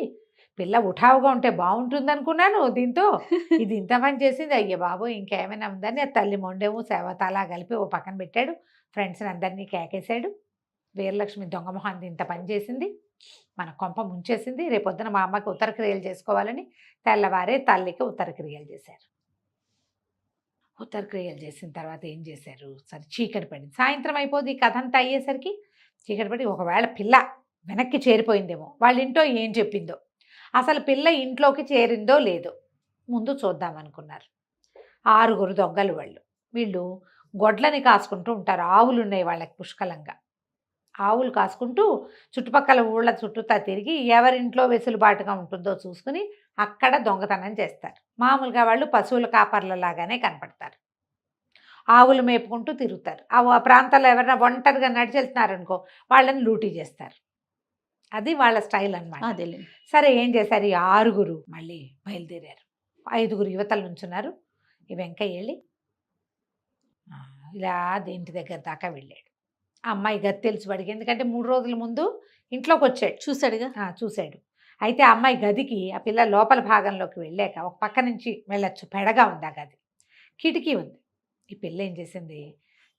పిల్ల ఉఠావుగా ఉంటే బాగుంటుంది అనుకున్నాను, దీంతో ఇది ఇంత పని చేసింది. అయ్యే బాబోయ్, ఇంకేమైనా ఉందని ఆ తల్లి మొండేమో సేవ తలా కలిపి ఓ పక్కన పెట్టాడు. ఫ్రెండ్స్ని అందరినీ కేకేశాడు. వీరలక్ష్మి దొంగ మొహాన్ని ఇంత పని చేసింది, మన కొంప ముంచేసింది. రేపొద్దున మా అమ్మకి ఉత్తరక్రియలు చేసుకోవాలని తెల్లవారే తల్లికి ఉత్తరక్రియలు చేశారు. ఉత్తరక్రియలు చేసిన తర్వాత ఏం చేశారు, సరే చీకటి పడింది. సాయంత్రం అయిపోద్ది. ఈ కథ అంతా అయ్యేసరికి చీకటి పడి, ఒకవేళ పిల్ల వెనక్కి చేరిపోయిందేమో, వాళ్ళ ఇంట్లో ఏం చెప్పిందో, అసలు పిల్ల ఇంట్లోకి చేరిందో లేదో ముందు చూద్దామనుకున్నారు. 6 దొంగలు వాళ్ళు. వీళ్ళు గొడ్లని కాసుకుంటూ ఉంటారు. ఆవులు ఉన్నాయి వాళ్ళకి పుష్కలంగా. ఆవులు కాసుకుంటూ చుట్టుపక్కల ఊళ్ళ చుట్టూతా తిరిగి ఎవరింట్లో వెసులుబాటుగా ఉంటుందో చూసుకుని అక్కడ దొంగతనం చేస్తారు. మామూలుగా వాళ్ళు పశువుల కాపర్లలాగానే కనపడతారు. ఆవులు మేపుకుంటూ తిరుగుతారు. ఆ ప్రాంతాల్లో ఎవరైనా ఒంటరిగా నడిచెళ్తున్నారనుకో వాళ్ళని లూటీ చేస్తారు. అది వాళ్ళ స్టైల్ అన్నమాట. సరే ఏం చేశారు, ఈ 6 మళ్ళీ బయలుదేరారు. 5 యువతల నుంచున్నారు. ఈ వెంకయ్య వెళ్ళి ఇలా ఇంటి దగ్గర దాకా వెళ్ళాడు. ఆ అమ్మాయి గది తెలుసు వాడికి, ఎందుకంటే 3 రోజుల ముందు ఇంట్లోకి వచ్చాడు, చూశాడు. అయితే ఆ అమ్మాయి గదికి, ఆ పిల్ల లోపల భాగంలోకి వెళ్ళాక ఒక పక్క నుంచి వెళ్ళొచ్చు, పెడగా ఉంది ఆ గది, కిటికీ ఉంది. ఈ పిల్ల ఏం చేసింది,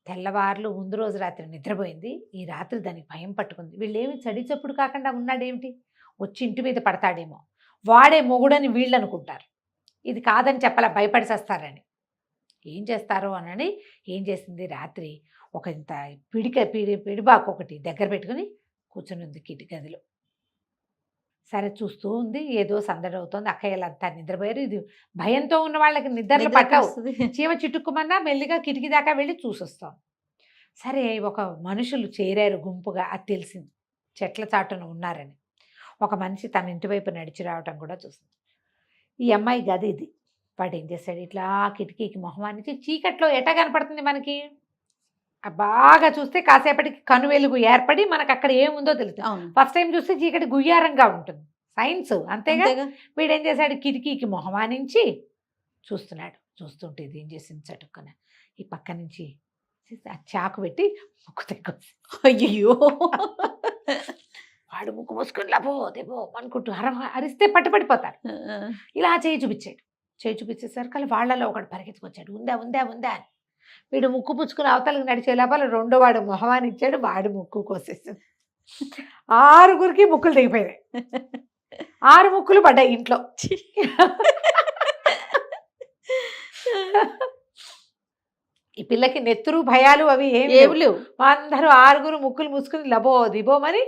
తెల్లవార్లు ముందు రోజు రాత్రి నిద్రపోయింది. ఈ రాత్రి దానికి భయం పట్టుకుంది. వీళ్ళేమి చడి చప్పుడు కాకుండా ఉన్నాడేమిటి, వచ్చి ఇంటి మీద పడతాడేమో, వాడే మొగుడని వీళ్ళు అనుకుంటారు. ఇది కాదని చెప్పాల, భయపడిసేస్తారని. ఏం చేస్తారో అని ఏం చేసింది, రాత్రి ఒక ఇంత పిడిబాకు ఒకటి దగ్గర పెట్టుకుని కూర్చొని ఉంది కిటి గదిలో. సరే చూస్తూ ఉంది, ఏదో సందడి అవుతుంది. అక్కయ్యలంతా నిద్రపోయారు. ఇది భయంతో ఉన్న వాళ్ళకి నిద్రలు పట్టవు. చీమ చిట్టుకుమన్నా మెల్లిగా కిటికీ దాకా వెళ్ళి చూసొస్తాం. సరే ఒక మనుషులు చేరారు గుంపుగా, అది తెలిసింది చెట్ల చాటున ఉన్నారని. ఒక మనిషి తన ఇంటి వైపు నడిచి రావటం కూడా చూసింది. ఈ అమ్మాయి గది ఇది. వాడు ఏం చేశాడు, ఇట్లా కిటికీకి మొహమానికి, చీకట్లో ఎట కనపడుతుంది మనకి, బాగా చూస్తే కాసేపటికి కను వెలుగు ఏర్పడి మనకు అక్కడ ఏముందో తెలుస్తుంది. ఫస్ట్ టైం చూస్తే చీకటి గుయ్యారంగా ఉంటుంది, సైన్స్ అంతేగా. వీడేం చేశాడు, కిటికీకి మొహమానించి చూస్తున్నాడు. చూస్తుంటే ఇది ఏం చేసింది, చటుక్కున ఈ పక్క నుంచి చాకు పెట్టి ముక్కు తెగొచ్చు. అయ్యో, వాడు ముక్కు మూసుకొని లబో దేబో అనుకుంటూ అరిస్తే పట్టుపడిపోతారు. ఇలా చేయి చూపించాడు. చేయి చూపించేసరికి వాళ్ళలో ఒకడు పరిగెత్తుకొచ్చాడు, ఉందా ఉందా ఉందా అని. వీడు ముక్కు పుచ్చుకుని అవతలకు నడిచే లోపల రెండో వాడు మొహమాని ఇచ్చాడు, వాడు ముక్కు కోసేసాడు. 6 ముక్కులు దిగిపోయినాయి. 6 ముక్కులు పడ్డాయి ఇంట్లో. ఈ పిల్లకి నెత్తురు భయాలు అవి ఏమి లేవు. అందరూ 6 ముక్కులు మూసుకుని లబో దిబోమని,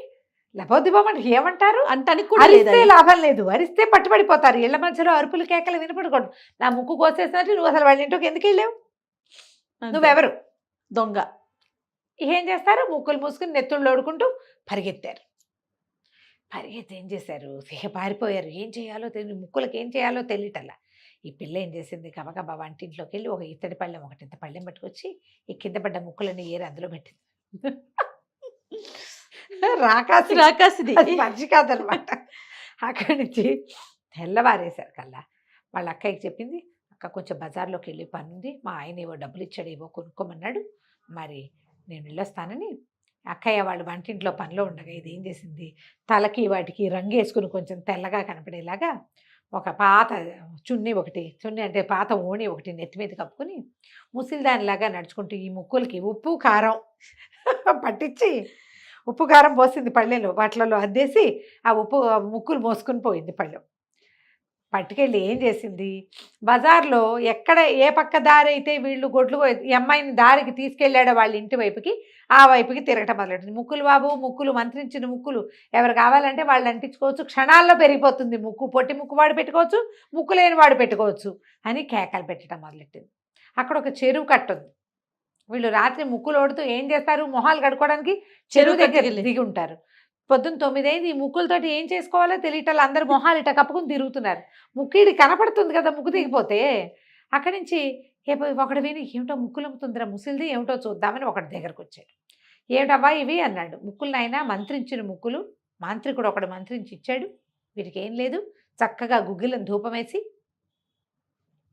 లబో దిబోమని ఏమంటారు అరిస్తే లాభం లేదు, అరిస్తే పట్టుబడిపోతారు. ఇళ్ల మధ్యలో అరుపులు కేకలు వినపడకూడదు. నా ముక్కు కోసేసినట్టు నువ్వు అసలు వాళ్ళ ఇంట్లోకి ఎందుకు వెళ్ళావు, నువ్వెవరు దొంగ. ఏం చేస్తారు, ముక్కులు మూసుకుని నెత్తుళ్ళు ఓడుకుంటూ పరిగెత్తారు. పరిగెత్తి ఏం చేశారు, పారిపోయారు. ఏం చేయాలో తెలియదు, ముక్కులకు ఏం చేయాలో తెలియటల్లా. ఈ పిల్ల ఏం చేసింది, గబగబా వంటింట్లోకి వెళ్ళి ఒక ఇత్తడి పళ్ళెం, ఇంత పళ్ళెం పట్టుకొచ్చి ఈ కింద పడ్డ ముక్కులని ఏరి అందులో పెట్టింది. రాకాసిది మనిషి కాదనమాట. అక్కడి నుంచి తెల్లవారేశారు కల్లా వాళ్ళ అక్కయ్యకి చెప్పింది, అక్క కొంచెం బజార్లోకి వెళ్ళి పని ఉంది, మా ఆయన ఏవో డబ్బులు ఇచ్చాడు, ఏవో కొనుక్కోమన్నాడు, మరి నేను వెళ్ళొస్తానని. అక్కయ్య వాళ్ళు వంటింట్లో పనిలో ఉండగా ఇది ఏం చేసింది, తలకి వాటికి రంగు వేసుకుని కొంచెం తెల్లగా కనపడేలాగా ఒక పాత చున్నీ అంటే పాత ఓణి ఒకటి నెత్తి మీద కప్పుకొని ముసిలిదానిలాగా నడుచుకుంటూ ఈ ముక్కులకి ఉప్పు కారం పట్టించి ఉప్పు కారం పోసింది పళ్ళెలో, వాటిలలో అద్దేసి ఆ ముక్కులు మోసుకుని పోయింది పళ్ళెం. పట్టుకెళ్ళి ఏం చేసింది, బజార్లో ఎక్కడ ఏ పక్క దారి అయితే వీళ్ళు గొడ్లు ఈ అమ్మాయిని దారికి తీసుకెళ్ళాడో వాళ్ళ ఇంటి వైపుకి, ఆ వైపుకి తిరగటం మొదలెట్టింది. ముక్కులు బాబు, ముక్కులు మంత్రించిన ముక్కులు ఎవరు కావాలంటే వాళ్ళు అంటించుకోవచ్చు, క్షణాల్లో పెరిగిపోతుంది ముక్కు. పొట్టి ముక్కు వాడు పెట్టుకోవచ్చు, ముక్కు లేని వాడు పెట్టుకోవచ్చు అని కేకలు పెట్టడం మొదలెట్టింది. అక్కడ ఒక చెరువు కట్టుంది. వీళ్ళు రాత్రి ముక్కులు ఓడుతూ ఏం చేస్తారు, మొహాలు కడుక్కోవడానికి చెరువు దగ్గర దిగి ఉంటారు. పొద్దున్న 9 అయింది. ఈ ముక్కులతోటి ఏం చేసుకోవాలో తెలియటం, అందరు మొహాలు ఇట కప్పుకుని తిరుగుతున్నారు. ముక్కిడి కనపడుతుంది కదా ముక్కు దిగిపోతే. అక్కడి నుంచి ఒకడు విని ఏమిటో ముక్కులు అమ్ముతుందిరా ముసిలిది, ఏమిటో చూద్దామని ఒకటి దగ్గరకు వచ్చాడు. ఏమిటబ్బా ఇవి అన్నాడు. ముక్కులనైనా మంత్రించిన ముక్కులు, మాంత్రికుడు ఒకడు మంత్రించి ఇచ్చాడు, వీటికి ఏం లేదు, చక్కగా గుగ్గిలను ధూపం వేసి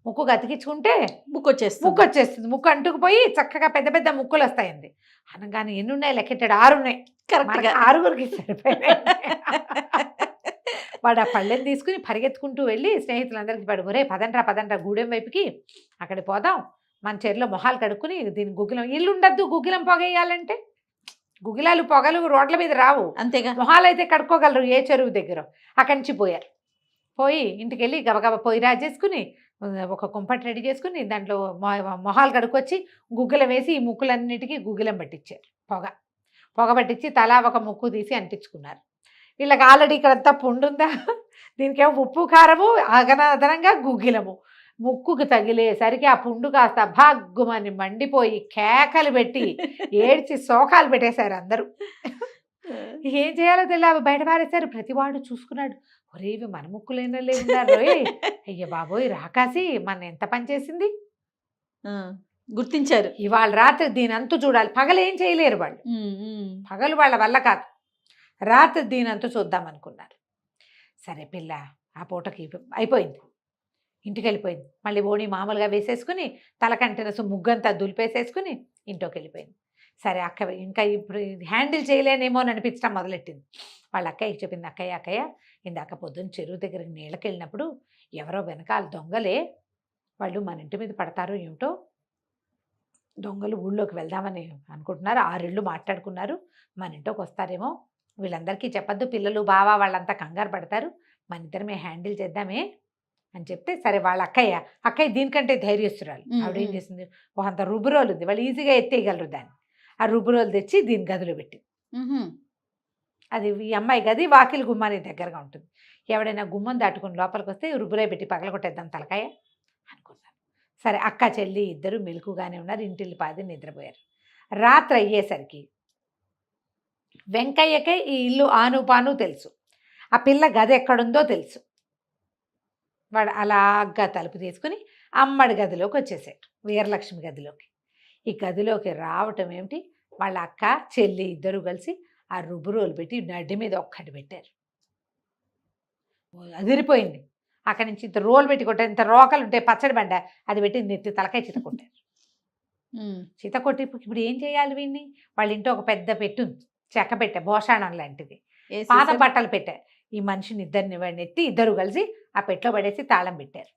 ముక్కు గతికించుకుంటే ముక్కు వచ్చేస్తుంది. ముక్కు అంటుకుపోయి చక్కగా పెద్ద పెద్ద ముక్కులు వస్తాయండి. అనగానే ఎన్ని ఉన్నాయి లెక్కెట్టాడు, 6 ఉన్నాయి. కరెక్ట్గా 6 సరిపోయాయి. వాడు ఆ పళ్ళెని తీసుకుని పరిగెత్తుకుంటూ వెళ్ళి స్నేహితులందరికీ పడుకోరే పదండ్రా గూడెం వైపుకి, అక్కడికి పోదాం, మన చెరులో మొహాలు కడుక్కుని దీని గుగ్గిలం, ఇల్లు ఉండద్దు గుగ్గిలం పొగేయాలంటే, గుగ్గిలాలు పొగలు రోడ్ల మీద రావు, అంతేగా మొహాలు అయితే కడుక్కోగలరు ఏ చెరువు దగ్గర. అక్కడి నుంచి పోయి ఇంటికి వెళ్ళి గబగబా పొయ్యి రాజేసుకుని ఒక కుంపటి రెడీ చేసుకుని దాంట్లో మొహాలు కడుక్కొచ్చి గుగ్గిలం వేసి ఈ ముక్కులన్నిటికీ గుగ్గిలం పట్టించారు. పొగ పట్టించి తలా ఒక ముక్కు తీసి అంటించుకున్నారు. వీళ్ళకి ఆల్రెడీ ఇక్కడంతా పుండుందా, దీనికేమో ఉప్పు కారము, అదనంగా గుగ్గిలము. ముక్కుకు తగిలేసరికి ఆ పుండు కాస్త భాగ్గుమని మండిపోయి కేకలు పెట్టి ఏడ్చి శోకాలు పెట్టేశారు అందరూ. ఏం చేయాలో తెలియదు, అవి బయట పారేశారు. ప్రతివాడు చూసుకున్నాడు, ఒరేవి మన ముక్కులైనా లేవున్నారు, అయ్య బాబోయ్ రాకాసి మన ఎంత పని చేసింది గుర్తించారు. ఇవాళ రాత్రి దీనంతా చూడాలి. పగలు ఏం చేయలేరు వాళ్ళు, పగలు వాళ్ళ వల్ల కాదు, రాత్రి దీనంతా చూద్దాం అనుకున్నారు. సరే పిల్ల ఆ పూటకి అయిపోయింది, ఇంటికి వెళ్ళిపోయింది. మళ్ళీ ఓణి మామూలుగా వేసేసుకుని తలకంటిన ముగ్గంతా దులిపేసేసుకుని ఇంట్లోకి వెళ్ళిపోయింది. సరే అక్క ఇంకా ఇప్పుడు హ్యాండిల్ చేయలేనేమో అని అనిపించడం మొదలెట్టింది. వాళ్ళ అక్కయ్యకి చెప్పింది, అక్కయ్య ఇందాక పొద్దున్న చెరువు దగ్గరికి నీళ్ళకి వెళ్ళినప్పుడు ఎవరో వెనకాల దొంగలే, వాళ్ళు మన ఇంటి మీద పడతారు ఏమిటో, దొంగలు ఊళ్ళోకి వెళ్దామని అనుకుంటున్నారు, 6 ఇళ్ళు మాట్లాడుకున్నారు, మన ఇంట్లోకి వస్తారేమో, వీళ్ళందరికీ చెప్పద్దు, పిల్లలు బావా వాళ్ళంతా కంగారు పడతారు, మన ఇద్దరమే హ్యాండిల్ చేద్దామే అని చెప్తే, సరే వాళ్ళ అక్కయ్య దీనికంటే ధైర్యస్తురాలు. ఆవిడ ఏం చేసింది, అంత రుబ్బురోలు ఉంది, వాళ్ళు ఈజీగా ఎత్తేయగలరు దాన్ని. ఆ రుబ్బురోలు తెచ్చి దీని గదిలో పెట్టి అది ఈ అమ్మాయి గది వాకిలి గుమ్మానికి దగ్గరగా ఉంటుంది. ఎవడైనా గుమ్మం దాటుకుని లోపలికి వస్తే రుబ్బురే పెట్టి పగలగొట్టేద్దాం తలకాయ అనుకున్నారు. సరే అక్క చెల్లి ఇద్దరు మెలకుగానే ఉన్నారు. ఇంటిల్లి పాది నిద్రపోయారు. రాత్రి అయ్యేసరికి వెంకయ్యకే ఈ ఇల్లు ఆనుపాను తెలుసు, ఆ పిల్ల గది ఎక్కడుందో తెలుసు. వాడు అలాగా తలుపు తీసుకుని అమ్మడి గదిలోకి వచ్చేసాడు, వీరలక్ష్మి గదిలోకి. ఈ గదిలోకి రావటం ఏమిటి, వాళ్ళ అక్క చెల్లి ఇద్దరు కలిసి ఆ రుబ్బు రోలు పెట్టి నడ్డి మీద ఒక్కటి పెట్టారు. అదిరిపోయింది. అక్కడి నుంచి ఇంత రోలు పెట్టి కొట్టారు. ఇంత రోకలు ఉంటాయి పచ్చడి బండ, అది పెట్టి నెత్తి తలకాయ చిత కొట్టారు. చిత కొట్టి ఇప్పుడు ఏం చేయాలి వీడిని? వాళ్ళ ఇంట్లో ఒక పెద్ద పెట్టుంది, చెక్క పెట్టే భోషాణం లాంటిది, పాత బట్టలు పెట్టారు. ఈ మనిషిని ఇద్దరిని వాడిని ఎత్తి ఇద్దరు కలిసి ఆ పెట్లో పడేసి తాళం పెట్టారు.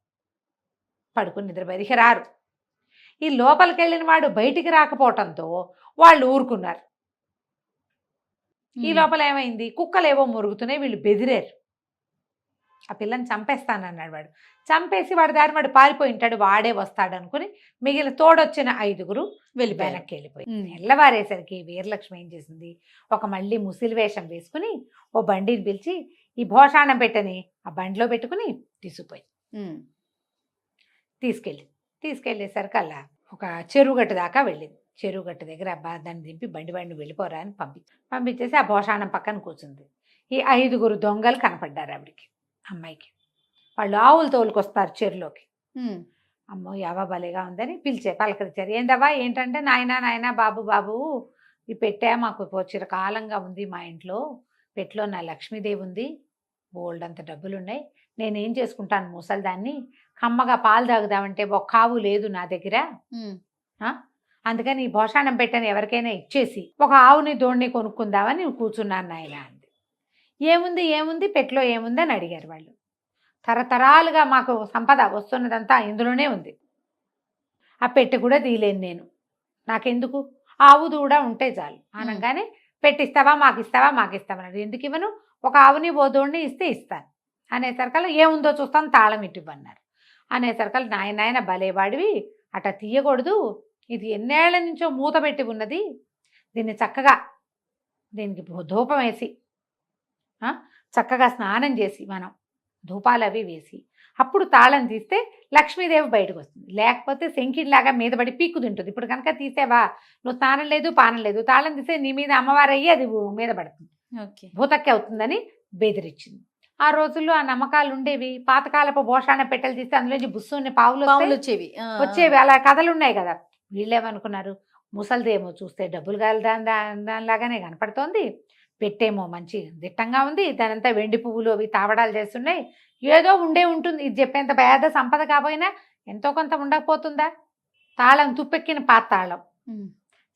పడుకుని నిద్రపోయి రారు. ఈ లోపలికి వెళ్ళిన వాడు బయటికి రాకపోవటంతో వాళ్ళు ఊరుకున్నారు. ఈ లోపల ఏమైంది, కుక్కలేవో మురుగుతున్నాయి, వీళ్ళు బెదిరారు. ఆ పిల్లని చంపేస్తానన్నాడు వాడు. చంపేసి వాడి దారి వాడు పారిపోయి ఉంటాడు, వాడే వస్తాడు అనుకుని మిగిలిన తోడొచ్చిన 5 వెనక్కి వెళ్ళిపోయి. తెల్లవారేసరికి వీరలక్ష్మి ఏం చేసింది, ఒక మళ్ళీ ముసిలి వేషం వేసుకుని ఓ బండిని పిలిచి ఈ భోషాణం పెట్టని ఆ బండిలో పెట్టుకుని తీసుకుపోయి తీసుకెళ్ళేసరికి అలా ఒక చెరువుగట్టు దాకా వెళ్ళింది. చెరువుగట్టు దగ్గర దాన్ని దింపి బండి వెళ్ళిపోరా అని పంపించేసి ఆ భోషాణం పక్కన కూర్చుంది. ఈ 5 దొంగలు కనపడ్డారు ఆవిడికి, అమ్మాయికి. వాళ్ళు ఆవులు తోలుకొస్తారు చెరువులోకి. అమ్మో యావా భలేగా ఉందని పలకరించారు. ఏందవ్వా ఏంటంటే, నాయనా బాబు ఈ పెట్టా మాకు చిరకాలంగా ఉంది మా ఇంట్లో, పెట్లో నా లక్ష్మీదేవి ఉంది, బోల్డ్ అంత డబ్బులున్నాయి, నేనేం చేసుకుంటాను ముసలిదాన్ని, కమ్మగా పాలు తాగుదామంటే ఒక్క ఆవు లేదు నా దగ్గర, అందుకని ఈ భోషాణం పెట్టని ఎవరికైనా ఇచ్చేసి ఒక ఆవుని దోణ్ణి కొనుక్కుందామని కూర్చున్నాను నాయన అంది. ఏముంది పెట్లో ఏముంది అని అడిగారు వాళ్ళు. తరతరాలుగా మాకు సంపద వస్తున్నదంతా ఇందులోనే ఉంది, ఆ పెట్టె కూడా తీయలేను నేను, నాకెందుకు, ఆవు దూడ ఉంటే చాలు అనగానే పెట్టిస్తావా మాకు ఇస్తామన్నాడు. ఎందుకు ఇవ్వను, ఒక ఆవుని బోధోడిని ఇస్తే ఇస్తాను అనేసరికల్లా ఏముందో చూస్తాను తాళం ఇవ్వన్నారు. అనేసరికల్లా నాయన భలేవాడివి, అట్లా తీయకూడదు, ఇది ఎన్నేళ్ల నుంచో మూత పెట్టి ఉన్నది, దీన్ని చక్కగా దీనికి ధూపం వేసి చక్కగా స్నానం చేసి మనం ధూపాలు అవి వేసి అప్పుడు తాళం తీస్తే లక్ష్మీదేవి బయటకు వస్తుంది, లేకపోతే శంకిడిలాగా మీద పడి పీక్కు తింటుంది. ఇప్పుడు కనుక తీసేవా, నువ్వు స్నానం లేదు పానం లేదు, తాళం తీస్తే నీ మీద అమ్మవారు అయ్యి అది మీద పడుతుంది, భూతక్కి అవుతుందని బెదిరించింది. ఆ రోజుల్లో ఆ నమ్మకాలు ఉండేవి. పాతకాలపు భోషాణ పెట్టెలు తీస్తే అందులోంచి బుస్సుని పావులు వచ్చేవి, అలా కథలు ఉన్నాయి కదా. వీళ్ళేమనుకున్నారు, ముసలిదేమో చూస్తే డబ్బులు కాదు దానిలాగానే కనపడుతోంది, పెట్టేమో మంచి దిట్టంగా ఉంది, దానంతా వెండి పువ్వులు అవి తావడాలు చేస్తున్నాయి, ఏదో ఉంటుంది, ఇది చెప్పేంత పేద సంపద కాబోయినా ఎంతో కొంత ఉండకపోతుందా, తాళం తుప్పెక్కిన పాత తాళం.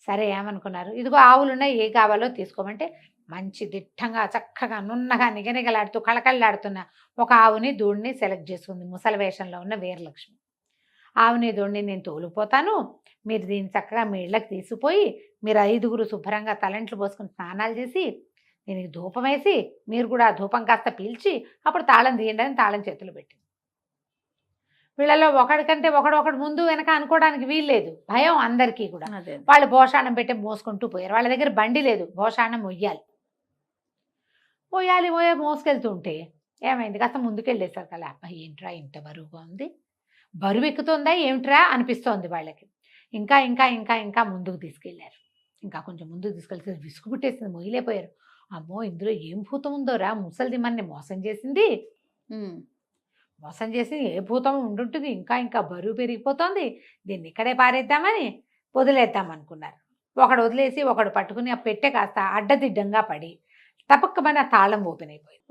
సరే ఏమనుకున్నారు, ఇదిగో ఆవులున్నాయి, ఏ కావాలో తీసుకోమంటే మంచి దిట్టంగా చక్కగా నున్నగా నిగనిగలాడుతూ కళకళలాడుతున్న ఒక ఆవుని దూడిని సెలెక్ట్ చేసుకుంది ముసలి వేషంలో ఉన్న వీరలక్ష్మి. ఆవుని దూడిని నేను తోలుకుపోతాను, మీరు దీన్ని చక్కగా మీ ఇళ్ళకి తీసుకుపోయి మీరు 5 శుభ్రంగా తలంట్లు పోసుకుని స్నానాలు చేసి దీనికి ధూపం వేసి మీరు కూడా ఆ ధూపం కాస్త పీల్చి అప్పుడు తాళం తీయండి అని తాళం చేతులు పెట్టింది. వీళ్ళలో ఒకడికంటే ఒకడు ముందు వెనక అనుకోవడానికి వీల్లేదు, భయం అందరికీ కూడా. వాళ్ళు భోషాణం పెట్టి మోసుకుంటూ పోయారు. వాళ్ళ దగ్గర బండి లేదు, భోషాణం మొయ్యాలి మోసుకెళ్తూ ఉంటే ఏమైంది, కాస్త ముందుకెళ్ళేసారు కదా, అబ్బాయి ఏంట్రా ఇంత బరువుగా ఉంది, బరువు ఎక్కుతుందా ఏమిట్రా అనిపిస్తోంది వాళ్ళకి. ఇంకా ఇంకా ఇంకా ఇంకా ముందుకు తీసుకెళ్లారు. ఇంకా కొంచెం ముందుకు తీసుకెళ్తే విసుగు పుట్టేసింది, మొయ్యలేపోయారు. అమ్మో ఇందులో ఏం భూతం ఉందోరా, ముసలిది మనని మోసం చేసింది, ఏ భూతం ఉండుంటుంది, ఇంకా ఇంకా బరువు పెరిగిపోతుంది, దీన్ని ఇక్కడే పారేద్దామని వదిలేద్దామనుకున్నారు. ఒకడు వదిలేసి ఒకడు పట్టుకుని ఆ పెట్టె కాస్త అడ్డదిడ్డంగా పడి తపక్కమని ఆ తాళం ఓపెన్ అయిపోయింది.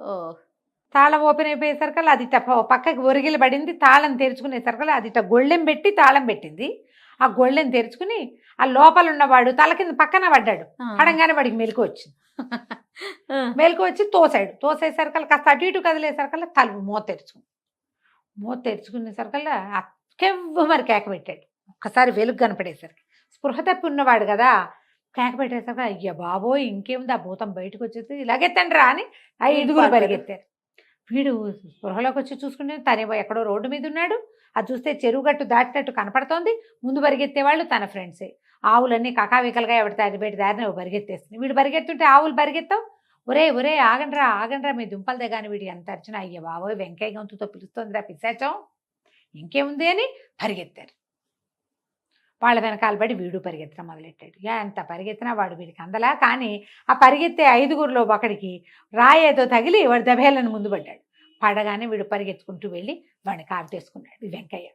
తాళం ఓపెన్ అయిపోయేసరికల్లా అది పక్కకి ఒరిగిలి పడింది. తాళం తెరుచుకునేసరికల్లా అది గొళ్ళెం పెట్టి తాళం పెట్టింది. ఆ గొళ్ళెం తెరుచుకుని ఆ లోపల ఉన్నవాడు తల కింద పక్కన పడ్డాడు. పడంగానే వాడికి మెలకు వచ్చింది. మెలకు వచ్చి తోసేసరికల్లా కాస్త అటు ఇటు కదిలేసరికల్లా తలుపు మూత తెరుచుకునేసరికల్లా కెవ్వు మరి కేక పెట్టాడు. ఒక్కసారి వెలుగు కనపడేసరికి స్పృహ తప్పి ఉన్నవాడు కదా, కేక పెట్టేసరికి అయ్య బాబోయ్ ఇంకేముంది, ఆ భూతం బయటకు వచ్చేసి ఇలాగెత్తండి రా అని 5 పరిగెత్తారు. వీడు స్పృహలోకి వచ్చి చూసుకుంటే తనే ఎక్కడో రోడ్డు మీద ఉన్నాడు. అది చూస్తే చెరువుగట్టు దాటినట్టు కనపడుతోంది. ముందు పరిగెత్తేవాళ్ళు తన ఫ్రెండ్సే. ఆవులన్నీ కకావికలుగా ఎవరి దారిని పరిగెత్తేస్తుంది. వీడు పరిగెత్తుంటే ఆవులు పరిగెత్తావు ఒరే ఒరే ఆగండ్రా ఆగండ్రా మీ దుంపల దగ్గర వీడి ఎంత అర్చన అయ్య బాబోయ్ వెంకయ్య గొంతుతో పిలుస్తోందిరా పిశాచం ఇంకేముంది అని పరిగెత్తారు. వాళ్ళ వెనకాల పడి వీడు పరిగెత్తడం మొదలెట్టాడు. ఎంత పరిగెత్తినా వాడు వీడికి అందలా. కానీ ఆ పరిగెత్తే 5గురిలో ఒకడికి రాయేదో తగిలి వాడు దెబ్బేళ్ళని ముందు పడ్డాడు. పడగానే వీడు పరిగెత్తుకుంటూ వెళ్ళి వాడిని కావిటేసుకున్నాడు వెంకయ్య.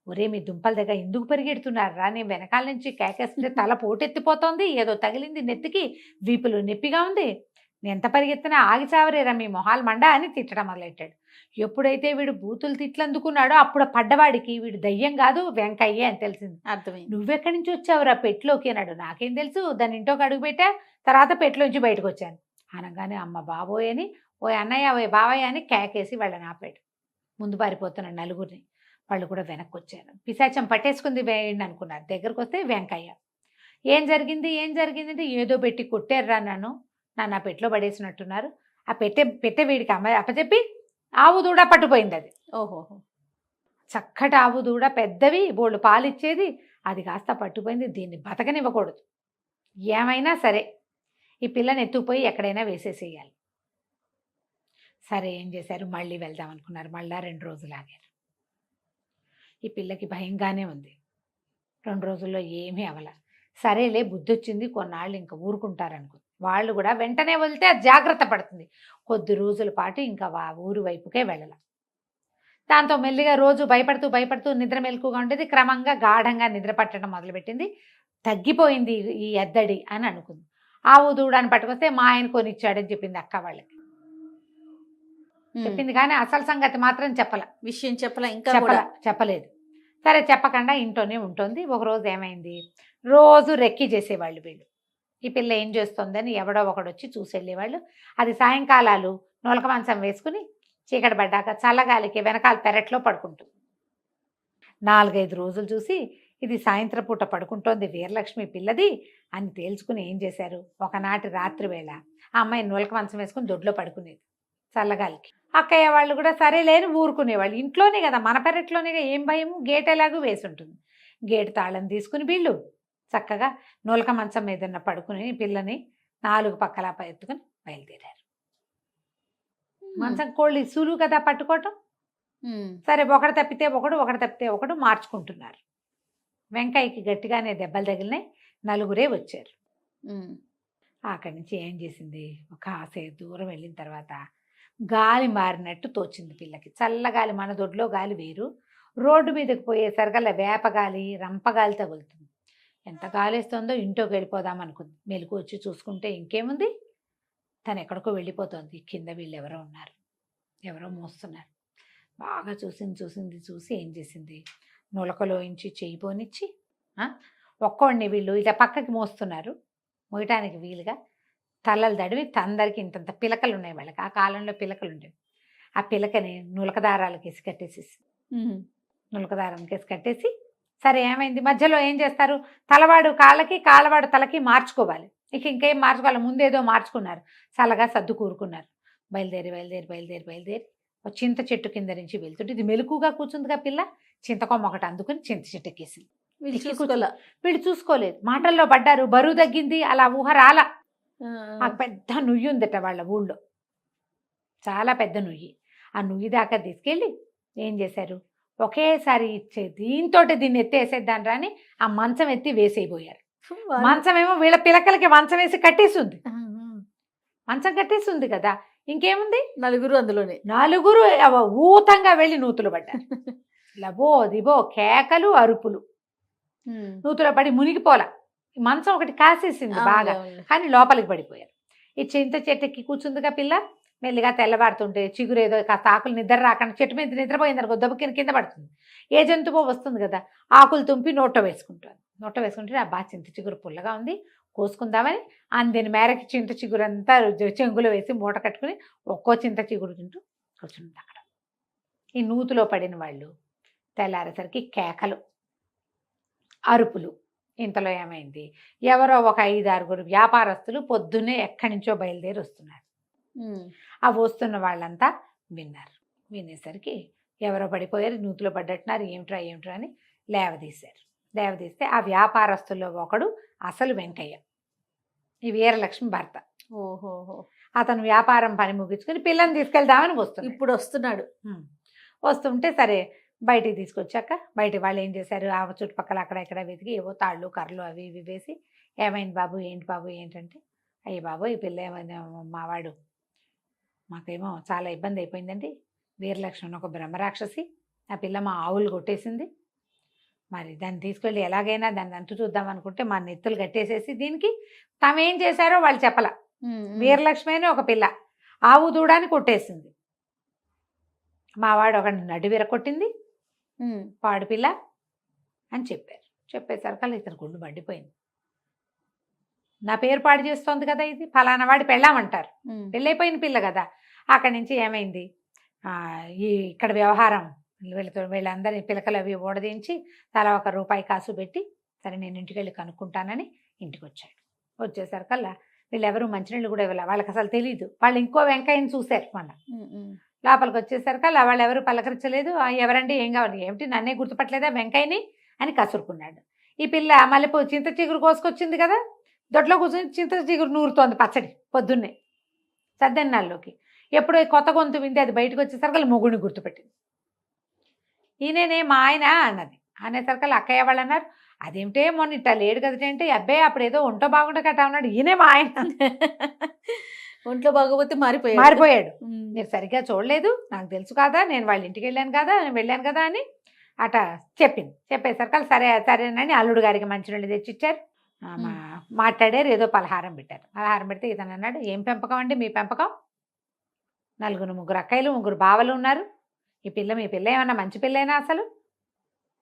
ఒరే మీ దుంపల దగ్గర ఎందుకు పరిగెడుతున్నారా, నేను వెనకాల నుంచి కేకేస్తుంటే తల పోటెత్తిపోతోంది, ఏదో తగిలింది నెత్తికి, వీపులు నొప్పిగా ఉంది, నేను ఎంత పరిగెత్తినా ఆగి చావరేరా మీ మొహాలు మండ అని తిట్టడం మొదలెట్టాడు. ఎప్పుడైతే వీడు బూతులు తిట్లు అందుకున్నాడో అప్పుడు పడ్డవాడికి వీడు దయ్యం కాదు వెంకయ్య అని తెలిసింది. అర్థమైంది. నువ్వెక్కడి నుంచి వచ్చావురా పెట్టిలోకి అన్నాడు. నాకేం తెలుసు, దాని ఇంట్లోకి అడుగు పెట్టా, తర్వాత పెట్టిలోంచి బయటకు వచ్చాను అనగానే అమ్మ బాబోయ్ అని ఓ అన్నయ్య ఓ బావయ్య అని కేకేసి వాళ్ళని ఆపాడు. ముందు పారిపోతున్నాడు నలుగురిని. వాళ్ళు కూడా వెనక్కి వచ్చారు. పిశాచం పట్టేసుకుంది వేయండి అనుకున్నారు. దగ్గరకు వస్తే వెంకయ్య. ఏం జరిగింది అంటే ఏదో పెట్టి కొట్టారురా నన్ను ఆ పెట్టెలో పడేసినట్టున్నారు. ఆ పెట్టె వీడికి అప్పచెప్పి ఆవు దూడ పట్టుపోయింది. అది ఓహోహో. చక్కటి ఆవు దూడ, పెద్దవి, బోళ్ళు పాలిచ్చేది, అది కాస్త పట్టుపోయింది. దీన్ని బతకనివ్వకూడదు, ఏమైనా సరే ఈ పిల్లని ఎత్తుకుపోయి ఎక్కడైనా వేసేసేయాలి. సరే ఏం చేశారు, మళ్ళీ వెళ్దాం అనుకున్నారు. మళ్ళా 2 రోజులు ఆగారు. ఈ పిల్లకి భయంగానే ఉంది. 2 రోజుల్లో ఏమీ అవల. సరేలే బుద్ధి వచ్చింది, కొన్నాళ్ళు ఇంకా ఊరుకుంటారనుకుంది. వాళ్ళు కూడా వెంటనే వెళ్తే అది జాగ్రత్త పడుతుంది. కొద్ది రోజుల పాటు ఇంకా ఊరు వైపుకే వెళ్ళాల. దాంతో మెల్లిగా రోజు భయపడుతూ నిద్ర మెలకుగా ఉండేది. క్రమంగా గాఢంగా నిద్ర పట్టడం మొదలుపెట్టింది. తగ్గిపోయింది ఈ ఎద్దడి అని అనుకుంది. ఆవు దూడని పట్టుకొస్తే మా ఆయన కొనిచ్చాడని చెప్పింది అక్క వాళ్ళకి. చెప్పింది కానీ అసలు సంగతి మాత్రం విషయం ఇంకా చెప్పలేదు. సరే చెప్పకుండా ఇంట్లోనే ఉంటుంది. ఒకరోజు ఏమైంది, రోజు రెక్కి చేసేవాళ్ళు వీళ్ళు. ఈ పిల్ల ఏం చేస్తుందని ఎవడో ఒకడు వచ్చి చూసి వెళ్ళేవాళ్ళు. అది సాయంకాలాలు నొలక మంచం వేసుకుని చీకటి పడ్డాక చల్లగాలికి వెనకాల పెరట్లో పడుకుంటుంది. 4-5 రోజులు చూసి ఇది సాయంత్రం పూట పడుకుంటోంది వీరలక్ష్మి పిల్లది అని తేల్చుకుని ఏం చేశారు, ఒకనాటి రాత్రి వేళ ఆ అమ్మాయి నొలక మంచం వేసుకుని దొడ్లో పడుకునేది చల్లగాలికి. అక్కయ్య వాళ్ళు కూడా సరే లేని ఊరుకునేవాళ్ళు. ఇంట్లోనే కదా, మన పెరట్లోనే, ఏం భయము, గేట్ ఎలాగూ వేసి ఉంటుంది. గేటు తాళం తీసుకుని వీళ్ళు చక్కగా నొలక మంచం మీద పడుకుని పిల్లని 4 పక్కల ఎత్తుకుని బయలుదేరారు. మంచం కోళ్ళు సులువు కదా పట్టుకోవటం. సరే ఒకటి తప్పితే ఒకడు మార్చుకుంటున్నారు. వెంకయ్యకి గట్టిగానే దెబ్బలు తగిలినాయి. 4గురే వచ్చారు. అక్కడి నుంచి ఏం చేసింది, ఒక కాసేపు దూరం వెళ్ళిన తర్వాత గాలి మారినట్టు తోచింది పిల్లకి. చల్లగాలి, మన దొడ్లో గాలి వేరు, రోడ్డు మీదకి పోయేసరికల్లా వేపగాలి, రంపగాలి తగులుతుంది. ఎంత గాలి వేస్తుందో ఇంట్లోకి వెళ్ళిపోదాం అనుకుంది. మెలకు వచ్చి చూసుకుంటే ఇంకేముంది, తను ఎక్కడికో వెళ్ళిపోతుంది. కింద వీళ్ళు ఎవరో ఉన్నారు, ఎవరో మోస్తున్నారు. బాగా చూసి ఏం చేసింది, నులకలోంచి చెయ్యి పోనిచ్చి ఒక్కోడిని వీళ్ళు ఇలా పక్కకి మోస్తున్నారు, మోయటానికి వీలుగా తలలు దడివి అందరికి ఇంతంత పిలకలు ఉన్నాయి వాళ్ళకి. ఆ కాలంలో పిలకలు ఉండేవి. ఆ పిలకని నులకదారాలకి వేసి కట్టేసేసి నులకదారానికి వేసి కట్టేసి సరే ఏమైంది, మధ్యలో ఏం చేస్తారు, తలవాడు కాళ్ళకి కాళ్ళవాడు తలకి మార్చుకోవాలి. ఇంకేం మార్చుకోవాలి, ముందేదో మార్చుకున్నారు. చల్లగా సర్దు కూరుకున్నారు. బయలుదేరి ఒక చింత చెట్టు కింద నుంచి వెళ్తుంటే ఇది మెలకుగా కూర్చుందిగా పిల్ల. చింతకొమ్మ ఒకటి అందుకుని చింత చెట్టు ఎక్కేసింది. వీళ్ళు చూసుకోలేదు, మాటల్లో పడ్డారు. బరువు తగ్గింది, అలా ఊహ రాలా. ఆ పెద్ద నుయ్యి ఉందట వాళ్ళ ఊళ్ళో, చాలా పెద్ద నుయ్యి. ఆ నుయ్యి దాకా తీసుకెళ్ళి ఏం చేశారు, ఒకేసారి దీన్ని ఎత్తేసేద్దాని రాని ఆ మంచం ఎత్తి వేసేయబోయారు. మంచం ఏమో వీళ్ళ పిలకలకి మంచం వేసి కట్టేసింది. మంచం కట్టేసింది కదా, ఇంకేముంది, 4 అందులోనే. 4 ఊతంగా వెళ్ళి నూతులు పడ్డారు. లబో దిబో కేకలు, అరుపులు. నూతులో పడి మునిగిపోలా. మంచం ఒకటి కాసేసింది బాగా, కానీ లోపలికి పడిపోయారు. ఈ చింత చెట్టుకి కూర్చుందిగా పిల్ల. మెల్లిగా తెల్లవారుతుంటే చిగురేదో కాస్త ఆకులు నిద్ర రాకుండా చెట్టు మీద నిద్రపోయింది అనుకో, దెబ్బకిన కింద పడుతుంది. ఏ జంతువు వస్తుంది కదా, ఆకులు తుంపి నోట్లో వేసుకుంటే ఆ బాగా చింత చిగురు పుల్లగా ఉంది, కోసుకుందామని అందిన మేరకి చింత చిగురు అంతా చెంగులో వేసి మూట కట్టుకుని ఒక్కో చింత చిగురు తింటూ కూర్చుంది అక్కడ. ఈ నూతులో పడిన వాళ్ళు తెల్లారేసరికి కేకలు, అరుపులు. ఇంతలో ఏమైంది, ఎవరో ఒక 5-6 వ్యాపారస్తులు పొద్దున్నే ఎక్కడి నుంచో బయలుదేరి వస్తున్నారు. ఆ వస్తున్న వాళ్ళంతా విన్నారు. వినేసరికి ఎవరో పడిపోయారు, నూతులో పడ్డట్టున్నారు, ఏమిట్రా అని లేవదీస్తే ఆ వ్యాపారస్తుల్లో ఒకడు అసలు వెంకయ్య, ఈ వీరలక్ష్మి భర్త. ఓహోహో. అతను వ్యాపారం పని ముగించుకుని పిల్లని తీసుకెళ్దామని వస్తున్నాడు. ఇప్పుడు వస్తున్నాడు. వస్తుంటే సరే బయటికి తీసుకొచ్చాక బయట వాళ్ళు ఏం చేశారు, ఆ చుట్టుపక్కల అక్కడ ఇక్కడ వెతికి ఏవో తాళ్ళు కర్రలు అవి ఇవి వేసి, ఏమైంది బాబు ఏంటి బాబు ఏంటంటే, అయ్యి బాబు ఈ పిల్ల ఏమైనా మావాడు మాకేమో చాలా ఇబ్బంది అయిపోయిందండి, వీరలక్ష్మి అని ఒక బ్రహ్మరాక్షసి, ఆ పిల్ల మా ఆవులు కొట్టేసింది, మరి దాన్ని తీసుకెళ్ళి ఎలాగైనా దాన్ని అంతు చూద్దాం అనుకుంటే మా నెత్తులు కట్టేసేసి దీనికి తామేం చేశారో వాళ్ళు చెప్పల. వీరలక్ష్మి అని ఒక పిల్ల ఆవు దూడాన్ని కొట్టేసింది, మావాడు ఒక నడు విరగొట్టింది, పాడు పిల్ల అని చెప్పారు. చెప్పేసరికల్లా ఇతను గుండు మండిపోయింది. నా పేరు పాడు చేస్తోంది కదా, ఇది ఫలానా వాడి పెళ్ళామంటారు, పెళ్ళైపోయిన పిల్ల కదా. అక్కడి నుంచి ఏమైంది, ఇక్కడ వ్యవహారం వీళ్ళందరినీ పిలకలు అవి ఓడదించి తలా ₹1 కాసు పెట్టి, సరే నేను ఇంటికి వెళ్ళి కనుక్కుంటానని ఇంటికి వచ్చాడు. వచ్చేసరికల్లా వీళ్ళెవరూ మంచినీళ్ళు కూడా ఇవ్వాలి, వాళ్ళకి అసలు తెలియదు. వాళ్ళు ఇంకో వెంకయ్యని చూశారు. మళ్ళీ లోపలికి వచ్చేసరికల్లా వాళ్ళు ఎవరు పలకరించలేదు. ఎవరండి ఏం కావాలి, ఏమిటి నన్నే గుర్తుపట్టలేదా వెంకయ్యని అని కసురుకున్నాడు. ఈ పిల్ల మల్లెపూ చింత చిగురు కోసుకొచ్చింది కదా, దొడ్లో కూర్చొని చింత చిగురు నూరుతోంది పచ్చడి పొద్దున్నే సద్దెన్నాల్లోకి. ఎప్పుడు కొత్త గొంతు వింటే అది బయటకు వచ్చేసరికి మొగుడిని గుర్తుపెట్టింది. ఈయననే మా ఆయన అన్నది. అనేసరికి అక్కయ్య వాళ్ళు అన్నారు, అదేమిటే మొన్న ఇట్లా లేడు కదంటే, అబ్బాయి అప్పుడు ఏదో ఒంటో బాగుంటే కట్టా ఉన్నాడు, ఈయనే మా ఆయన. ఒంట్లో బాగోపోతే మారిపోయాడు, మీరు సరిగ్గా చూడలేదు, నాకు తెలుసు కదా, నేను వాళ్ళ ఇంటికి వెళ్ళాను కదా అని అట చెప్పింది. చెప్పేసరికి సరే సరేనని అల్లుడు గారికి మంచినీళ్ళు తెచ్చిచ్చారు. మాట్లాడారు, ఏదో పలహారం పెట్టారు. పలహారం పెడితే ఇతను అన్నాడు, ఏం పెంపకం అండి మీ పెంపకం, 4 అక్కయ్యలు 3 బావలు ఉన్నారు, ఈ పిల్ల మీ పిల్ల ఏమన్నా మంచి పిల్లైనా, అసలు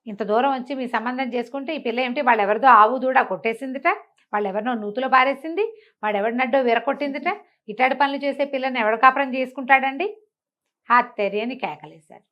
ఇంత దూరం వచ్చి మీ సంబంధం చేసుకుంటే ఈ పిల్ల ఏమిటి, వాళ్ళు ఎవరిదో ఆవు దూడ కొట్టేసిందిట, వాళ్ళు ఎవరినో నూతులో పారేసింది, వాడు ఎవరినడ్డో విరకొట్టిందిట, ఇటాడి పనులు చేసే పిల్లని ఎవడ కాపురం చేసుకుంటాడండి, హాత్తెరి అని కేకలేశారు.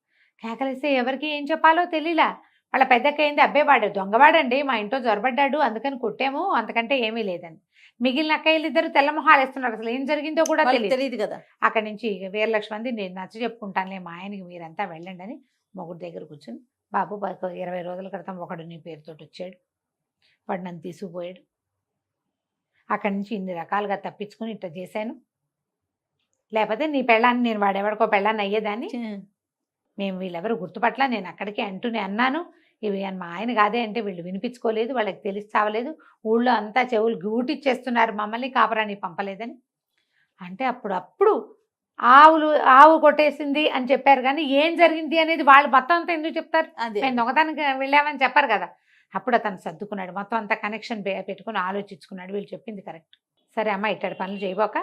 కేకలేస్తే ఎవరికి ఏం చెప్పాలో తెలియలా. వాళ్ళ పెద్దక్కయింది, అబ్బాయి వాడు దొంగవాడండి, మా ఇంట్లో జొరబడ్డాడు అందుకని కొట్టాము, అంతకంటే ఏమీ లేదని. మిగిలిన అక్కయ్యలు ఇద్దరు తెల్లమొహాలు వేస్తున్నారు, అసలు ఏం జరిగిందో కూడా తెలియదు కదా. అక్కడి నుంచి వీరలక్ష్మి అంది, నేను నచ్చ చెప్పుకుంటానులే మా ఆయనకి, మీరంతా వెళ్ళండి అని మొగుడు దగ్గర కూర్చుని, బాబు 20 రోజుల క్రితం ఒకడు నీ పేరుతోటి వచ్చాడు, వాడు నన్ను తీసుకుపోయాడు, అక్కడి నుంచి ఇన్ని రకాలుగా తప్పించుకుని ఇట్లా చేశాను, లేకపోతే నీ పెళ్ళాన్ని నేను వాడెవడికో పెళ్ళాన్ని అయ్యేదాన్ని, మేము వీళ్ళెవరు గుర్తుపట్ల, నేను అక్కడికి అంటూనే అన్నాను, ఇవి మా ఆయన కాదే అంటే వీళ్ళు వినిపించుకోలేదు, వాళ్ళకి తెలిసి చావలేదు, ఊళ్ళో అంతా చెవులు గూటిచ్చేస్తున్నారు, మమ్మల్ని కాపురాన్ని పంపలేదని అంటే అప్పుడు ఆవు కొట్టేసింది అని చెప్పారు. కానీ ఏం జరిగింది అనేది వాళ్ళు మొత్తం అంతా ఎందుకు చెప్తారు, మేము దొంగతనానికి వెళ్ళామని చెప్పారు కదా. అప్పుడు అతను సర్దుకున్నాడు, మొత్తం అంతా కనెక్షన్ పెట్టుకుని ఆలోచించుకున్నాడు, వీళ్ళు చెప్పింది కరెక్ట్, సరే అమ్మ ఇట్టడి పనులు చేయబోక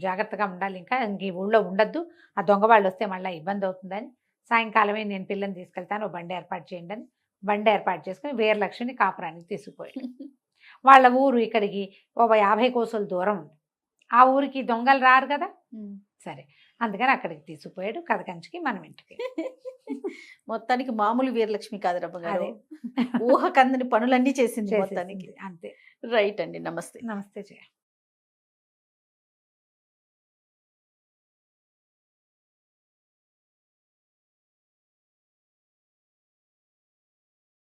జాగ్రత్తగా ఉండాలి, ఇంకా ఈ ఊళ్ళో ఉండొద్దు, ఆ దొంగ వాళ్ళు వస్తే మళ్ళీ ఇబ్బంది అవుతుందని, సాయంకాలమే నేను పిల్లని తీసుకెళ్తాను, బండి ఏర్పాటు చేయండి అని బండి ఏర్పాటు చేసుకుని వీరలక్ష్మిని కాపురానికి తీసుకుపోయాడు. వాళ్ళ ఊరు ఇక్కడికి 50 కోసల దూరం ఉంది, ఆ ఊరికి దొంగలు రారు కదా, సరే అందుకని అక్కడికి తీసుకుపోయాడు. కథ కంచికి మనం ఇంటికి. మొత్తానికి మామూలు వీరలక్ష్మి కాదు రమ్మ గారు, ఊహకందని పనులన్నీ చేసింది మొత్తానికి. అంతే. రైట్ అండి, నమస్తే. నమస్తే జయ.